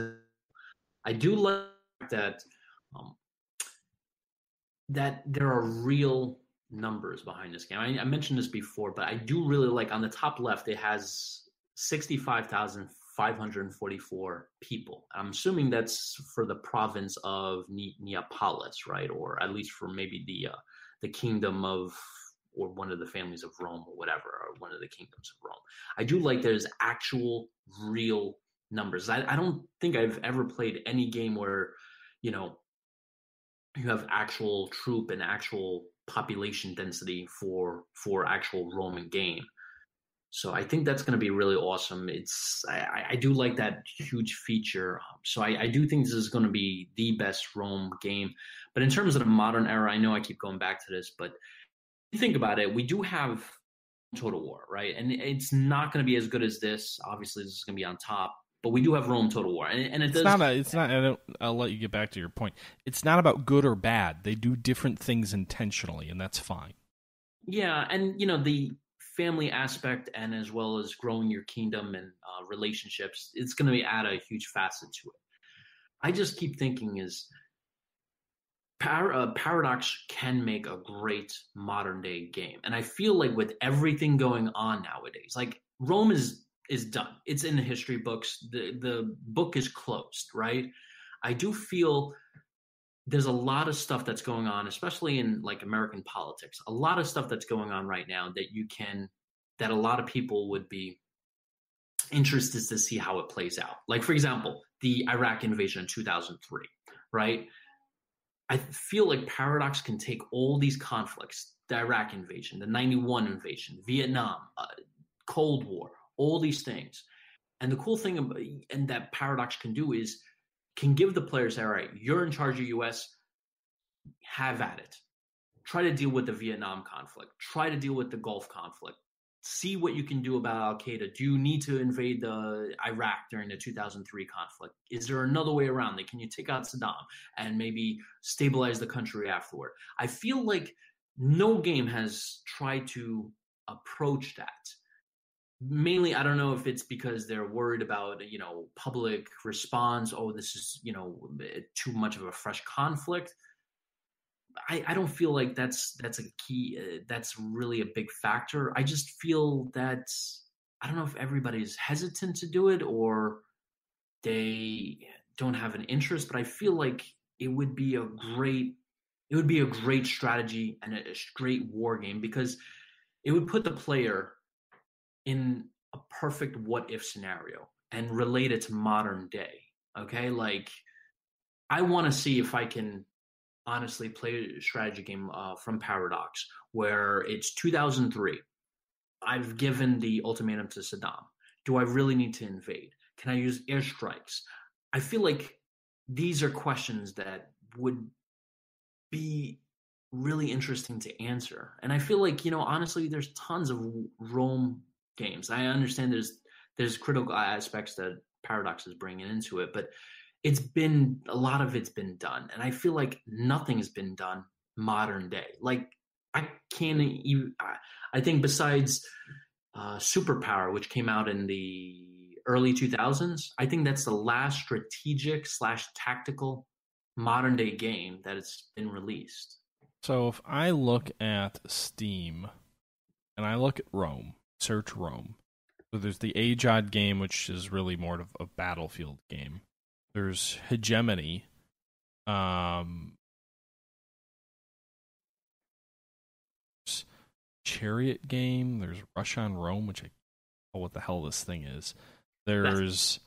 I do like that. That there are real numbers behind this game. I mentioned this before, but I do really like, on the top left, it has 65,544 people. I'm assuming that's for the province of Neapolis, right? Or at least for maybe the kingdom of, or one of the families of Rome, or whatever, or one of the kingdoms of Rome. I do like there's actual real numbers. I don't think I've ever played any game where, you have actual troop and actual population density for actual Roman game. So I think that's going to be really awesome. I do like that huge feature. So I do think this is going to be the best Rome game. But in terms of the modern era, I know I keep going back to this, but you think about it, we do have Total War, right? And it's not going to be as good as this. Obviously, this is going to be on top. But we do have Rome Total War, and it does. It's not. I'll let you get back to your point. It's not about good or bad. They do different things intentionally, and that's fine. Yeah, and the family aspect, and as well as growing your kingdom and relationships, it's going to add a huge facet to it. I just keep thinking is Paradox can make a great modern day game, and I feel like with everything going on nowadays, like Rome is done. It's in the history books. The book is closed, right? I do feel there's a lot of stuff that's going on, especially in like American politics, a lot of stuff that's going on right now that a lot of people would be interested to see how it plays out. Like, for example, the Iraq invasion in 2003, right? I feel like Paradox can take all these conflicts, the Iraq invasion, the 91 invasion, Vietnam, Cold War, all these things. And the cool thing and that Paradox can do is can give the players, all right, you're in charge of US, have at it. try to deal with the Vietnam conflict, try to deal with the Gulf conflict, see what you can do about Al-Qaeda. Do you need to invade the Iraq during the 2003 conflict? Is there another way around it? Can you take out Saddam and maybe stabilize the country afterward? I feel like no game has tried to approach that. Mainly, I don't know if it's because they're worried about, public response. Oh, this is, too much of a fresh conflict. I don't feel like that's a key. That's really a big factor. I just feel that I don't know if everybody's hesitant to do it or they don't have an interest. But I feel like it would be a great strategy and a great war game, because it would put the player in a perfect what if scenario and relate it to modern day. Okay, like I want to see if I can honestly play a strategy game from Paradox where it's 2003. I've given the ultimatum to Saddam. Do I really need to invade? Can I use airstrikes? I feel like these are questions that would be really interesting to answer. And I feel like, honestly, there's tons of Rome games. I understand there's critical aspects that Paradox is bringing into it, but a lot of it's been done, and I feel like nothing has been done modern day. Like I can't even. I think besides Superpower, which came out in the early 2000s, I think that's the last strategic / tactical modern day game that has been released. So if I look at Steam and I look at Rome, search Rome. So there's the Age-Odd game, which is really more of a battlefield game. There's Hegemony. Chariot game. There's Rush on Rome, which I don't know what the hell this thing is. There's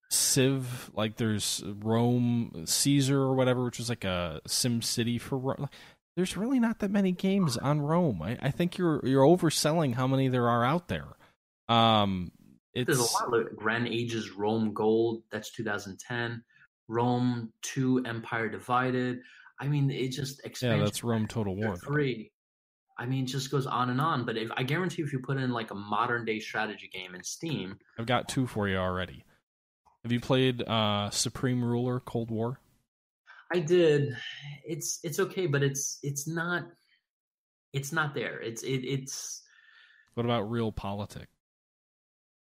Civ, like there's Rome Caesar or whatever, which is like a Sim City for Rome. There's really not that many games on Rome. I think you're overselling how many there are out there. There's a lot of Grand Ages Rome Gold. That's 2010. Rome 2 Empire Divided. I mean, it just expands. Yeah, that's Rome Total War 3. I mean, it just goes on and on. But I guarantee if you put in like a modern day strategy game in Steam, I've got 2 for you already. Have you played Supreme Ruler Cold War? I did. It's okay, but it's not there. It's. What about Realpolitik?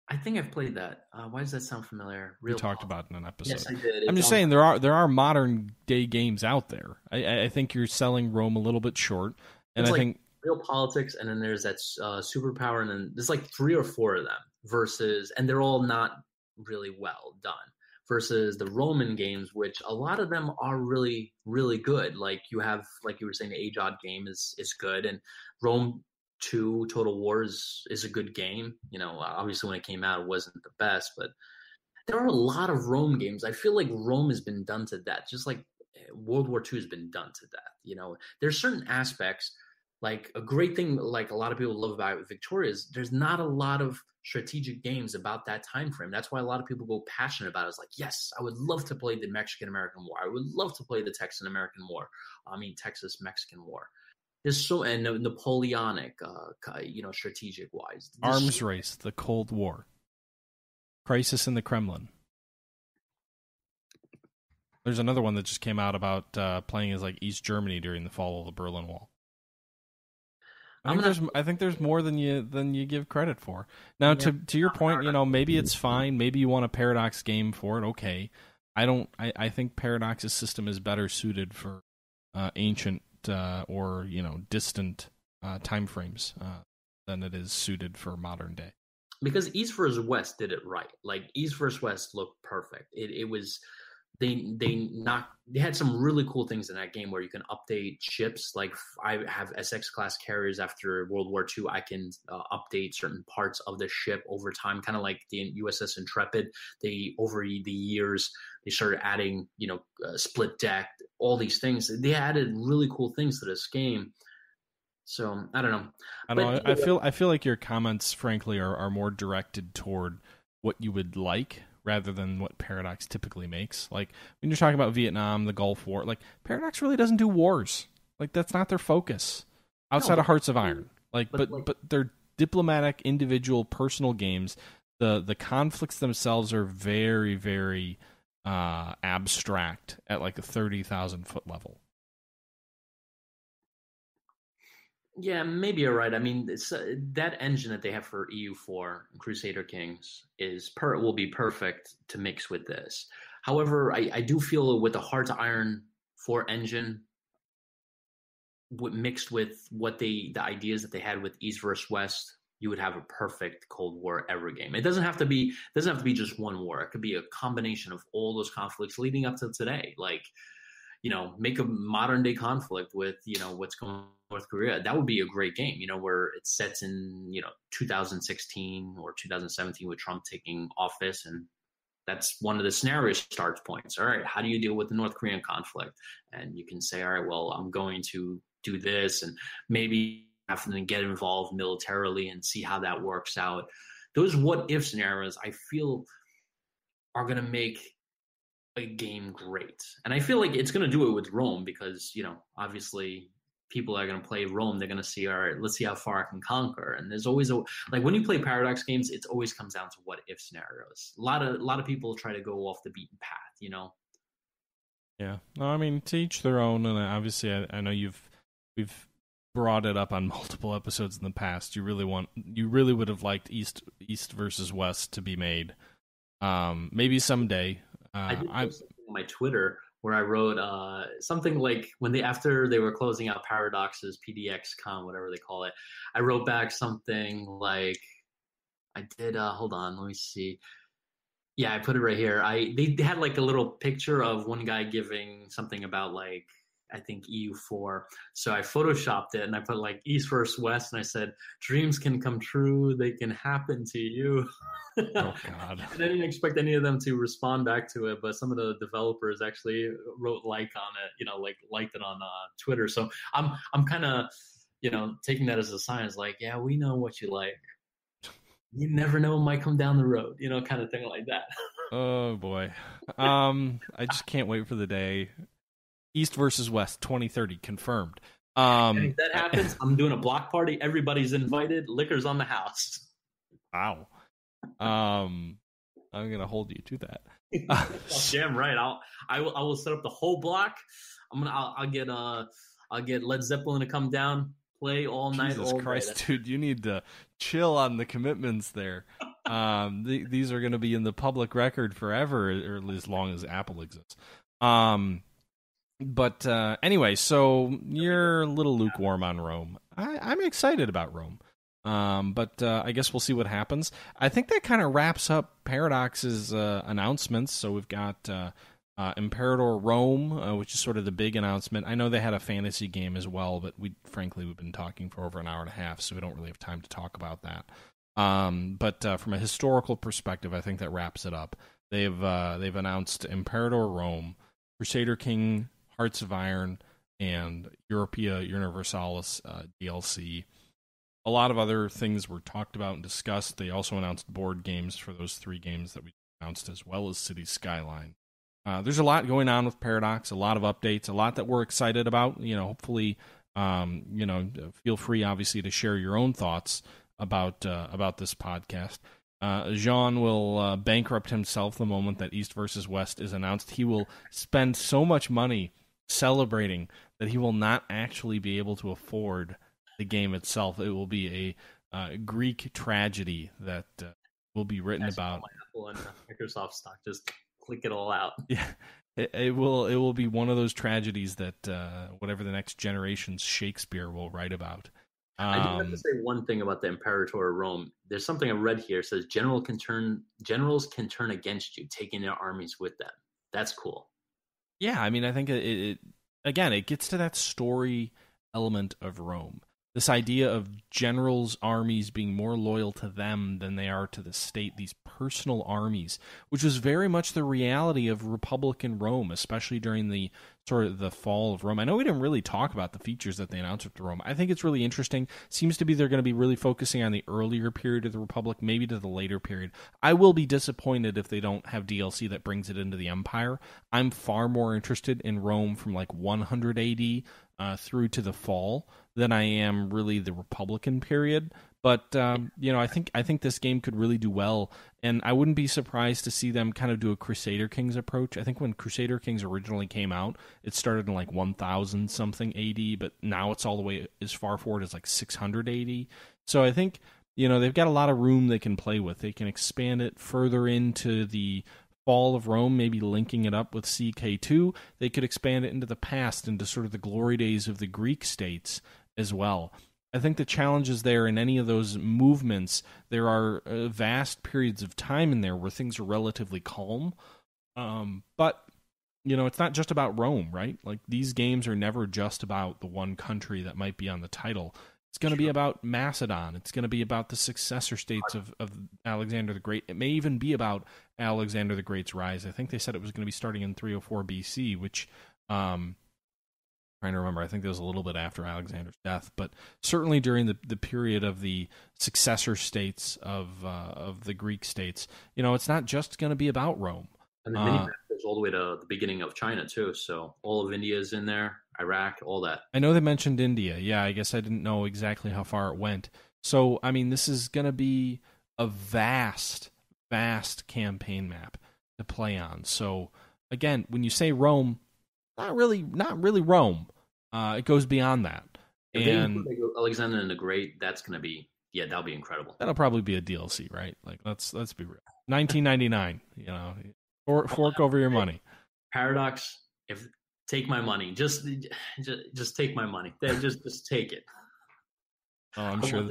I think I've played that. Why does that sound familiar? We talked about it in an episode. Yes, I did. I'm just saying there are modern day games out there. I think you're selling Rome a little bit short, and I think Realpolitik, and then there's that Superpower, and then there's like 3 or 4 of them and they're all not really well done. Versus the Roman games, which a lot of them are really, really good. Like you were saying, the Age-Odd game is good, and Rome 2 Total War is a good game. Obviously when it came out, it wasn't the best, but there are a lot of Rome games. I feel like Rome has been done to death, just like World War II has been done to death. There's certain aspects, like a great thing, like a lot of people love about Victoria is there's not a lot of strategic games about that time frame. That's why a lot of people go passionate about it. It's like, yes, I would love to play the Mexican-American War. I would love to play the Texan-American War. Texas-Mexican War. There's and Napoleonic, strategic wise. Arms Race, the Cold War, Crisis in the Kremlin. There's another one that just came out about playing as like East Germany during the fall of the Berlin Wall. I think there's more than you give credit for. Now, to your point, maybe it's fine. Maybe you want a Paradox game for it. Okay, I think Paradox's system is better suited for ancient or distant time frames than it is suited for modern day. Because East versus West did it right. Like East versus West looked perfect. It was they had some really cool things in that game where you can update ships. Like I have SX class carriers after World War II. I can update certain parts of the ship over time, kind of like the USS Intrepid. Over the years they started adding split deck, all these things. They added really cool things to this game. So I don't know. I feel like your comments, frankly, are more directed toward what you would like rather than what Paradox typically makes. Like when you're talking about Vietnam, the Gulf War, like Paradox really doesn't do wars. Like, that's not their focus outside of Hearts of Iron. But they're diplomatic, individual, personal games. The conflicts themselves are very, very abstract at like a 30,000 foot level. Yeah, maybe you're right. I mean, that engine that they have for EU4 Crusader-Kings will be perfect to mix with this. However, I do feel with the Hearts of Iron 4 engine, mixed with the ideas that they had with East versus West, you would have a perfect Cold War era game. It doesn't have to be just one war. It could be a combination of all those conflicts leading up to today. Like, make a modern day conflict with, what's going on in North Korea. That would be a great game, where it sets in, 2016 or 2017 with Trump taking office. And that's one of the scenario start points. All right, how do you deal with the North Korean conflict? And you can say, all right, well, I'm going to do this, and maybe have to get involved militarily and see how that works out. Those what if scenarios, I feel, are going to make a game great. And I feel like it's going to do it with Rome because, obviously people are going to play Rome. They're going to see, all right, let's see how far I can conquer. And there's always like when you play Paradox games, it always comes down to what if scenarios. A lot of people try to go off the beaten path, Yeah. No, I mean, to each their own. And obviously I know we've brought it up on multiple episodes in the past. You really would have liked East versus West to be made. Maybe someday. I did post something on my Twitter where I wrote something like after they were closing out Paradox's PDXCON, whatever they call it. I wrote back something like, I did. Hold on, let me see. Yeah, I put it right here. They had like a little picture of one guy giving something about like, I think EU4. So I photoshopped it and I put like East versus West and I said, dreams can come true. They can happen to you. Oh, God. And I didn't expect any of them to respond back to it, but some of the developers actually wrote like on it, liked it on Twitter. So I'm kind of, taking that as a sign. It's like, yeah, we know what you like. You never know what might come down the road, kind of thing like that. Oh, boy. I just can't wait for the day. East versus West 2030 confirmed. And if that happens, I'm doing a block party. Everybody's invited. Liquor's on the house. Wow. I'm gonna hold you to that. Damn right. I will set up the whole block. I'll get Led Zeppelin to come down, play all night. Jesus Christ, dude, you need to chill on the commitments there. These are going to be in the public record forever, or as long as Apple exists. But anyway, so you're a little lukewarm on Rome. I'm excited about Rome. But I guess we'll see what happens. I think that kind of wraps up Paradox's announcements. So we've got Imperator Rome, which is sort of the big announcement. I know they had a fantasy game as well, but we've been talking for over an hour and a half, so we don't really have time to talk about that. But from a historical perspective, I think that wraps it up. They've announced Imperator Rome, Crusader King, Hearts of Iron, and Europa-Universalis DLC. A lot of other things were talked about and discussed. They also announced board games for those 3 games that we announced, as well as City Skyline. There's a lot going on with Paradox, a lot of updates, a lot that we're excited about. Hopefully, feel free, obviously, to share your own thoughts about this podcast. Jean will bankrupt himself the moment that East versus West is announced. He will spend so much money celebrating that he will not actually be able to afford the game itself. It will be a Greek tragedy that will be written about. Apple and Microsoft stock, just click it all out. Yeah, it will be one of those tragedies that whatever the next generation's Shakespeare will write about. I do have to say one thing about the Imperator Rome. There's something I read here. It says generals can turn against you, taking their armies with them. That's cool. Yeah, I mean, I think it gets to that story element of Rome. This idea of generals' armies being more loyal to them than they are to the state, these personal armies, which was very much the reality of Republican Rome, especially during the sort of the fall of Rome. I know we didn't really talk about the features that they announced with Rome. I think it's really interesting. Seems to be they're going to be really focusing on the earlier period of the Republic, maybe to the later period. I will be disappointed if they don't have DLC that brings it into the Empire. I'm far more interested in Rome from like 100 AD through to the fall than I am really the Republican period. But I think this game could really do well, and I wouldn't be surprised to see them kind of do a Crusader Kings approach. I think when Crusader Kings originally came out, it started in like 1000 something AD, but now it's all the way as far forward as like 600 AD. So I think they've got a lot of room they can play with. They can expand it further into the fall of Rome, maybe linking it up with CK2. They could expand it into the past, into sort of the glory days of the Greek states as well. I think the challenge is there in any of those movements. There are vast periods of time in there where things are relatively calm. But, it's not just about Rome, right? Like, these games are never just about the one country that might be on the title. It's going to be about Macedon. It's going to be about the successor states of Alexander the Great. It may even be about Alexander the Great's rise. I think they said it was going to be starting in 304 BC, which... trying to remember, I think that was a little bit after Alexander's death, but certainly during the period of the successor states of the Greek states, it's not just going to be about Rome. And the mini-map goes all the way to the beginning of China too, so all of India is in there, Iraq, all that. I know they mentioned India. Yeah, I guess I didn't know exactly how far it went. So, I mean, this is going to be a vast, vast campaign map to play on. So, again, when you say Rome, not really Rome. It goes beyond that. And Alexander the Great, that's going to be, that'll be incredible. That'll probably be a DLC, right? Like, let's be real. $19.99, fork over your money. Paradox, take my money. Just take my money. Just take it. Oh, I'm sure.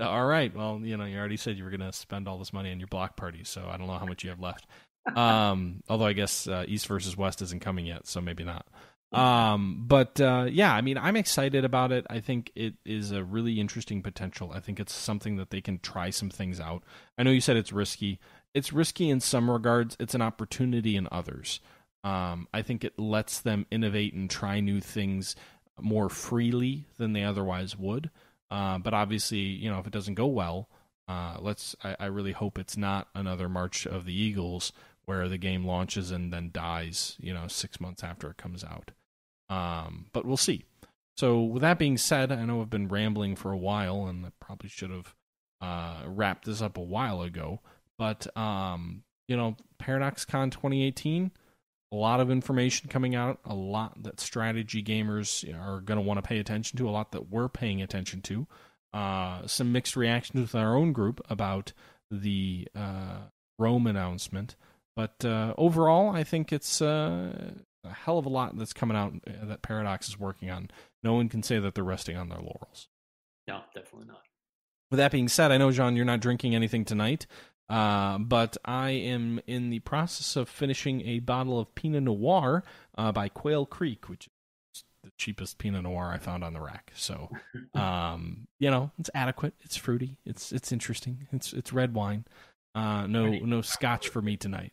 All right. Well, you already said you were going to spend all this money on your block party, so I don't know how much you have left. Although I guess East versus West isn't coming yet, so maybe not. But I mean, I'm excited about it. I think it is a really interesting potential. I think it's something that they can try some things out. I know you said it's risky. It's risky in some regards. It's an opportunity in others. I think it lets them innovate and try new things more freely than they otherwise would. But obviously, if it doesn't go well, I really hope it's not another March of the Eagles where the game launches and then dies, 6 months after it comes out. But we'll see. So with that being said, I know I've been rambling for a while, and I probably should have wrapped this up a while ago. But ParadoxCon 2018, a lot of information coming out, a lot that strategy gamers are going to want to pay attention to, a lot that we're paying attention to. Some mixed reactions with our own group about the Rome announcement. But overall, I think it's a hell of a lot that's coming out that Paradox is working on. No one can say that they're resting on their laurels. No, definitely not. With that being said, I know, Jean, you're not drinking anything tonight, but I am in the process of finishing a bottle of Pinot Noir by Quail Creek, which is the cheapest Pinot Noir I found on the rack. So, it's adequate. It's fruity. It's interesting. It's red wine. No scotch for me tonight.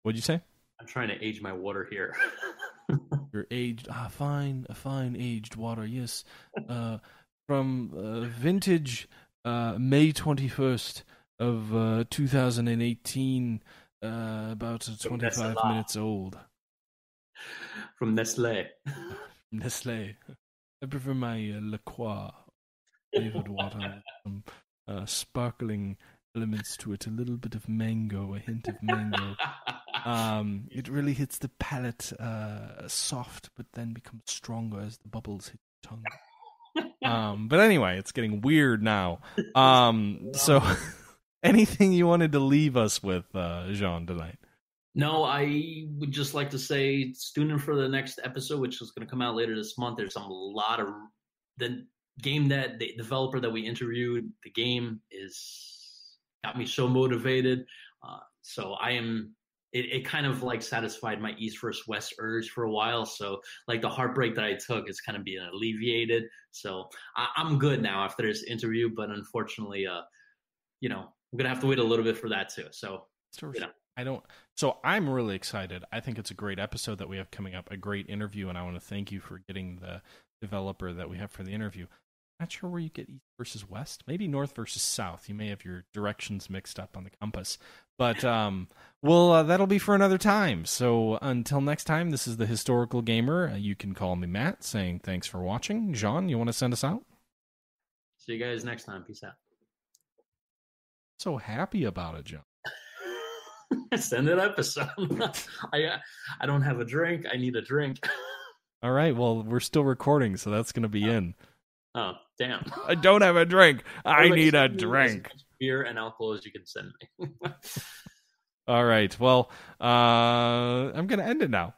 What'd you say? I'm trying to age my water here. You're aged. A fine aged water. Yes, from vintage May 21st of 2018. About 25 minutes old. From Nestlé. Nestlé. I prefer my La Croix flavored water. Some sparkling elements to it, a little bit of mango, a hint of mango. It really hits the palate soft, but then becomes stronger as the bubbles hit the tongue. But anyway, it's getting weird now. So anything you wanted to leave us with, Jean, tonight? No, I would just like to say tune in for the next episode, which is going to come out later this month. There's a lot of the game that the developer that we interviewed, the game got me so motivated. So I am, it kind of like satisfied my East versus West urge for a while. So like the heartbreak that I took is kind of being alleviated. So I'm good now after this interview, but unfortunately, we're going to have to wait a little bit for that too. So, So I'm really excited. I think it's a great episode that we have coming up, a great interview, and I want to thank you for getting the developer that we have for the interview. Not sure where you get east versus west. Maybe north versus south. You may have your directions mixed up on the compass. But that'll be for another time. So until next time, this is the Historical Gamer. You can call me Matt, saying thanks for watching. Jean, you want to send us out? See you guys next time. Peace out. So happy about it, John. Send an episode. I don't have a drink. I need a drink. All right. Well, we're still recording, so that's going to be in. Oh, damn. I don't have a drink. I need a drink. As much beer and alcohol as you can send me. All right. Well, I'm going to end it now.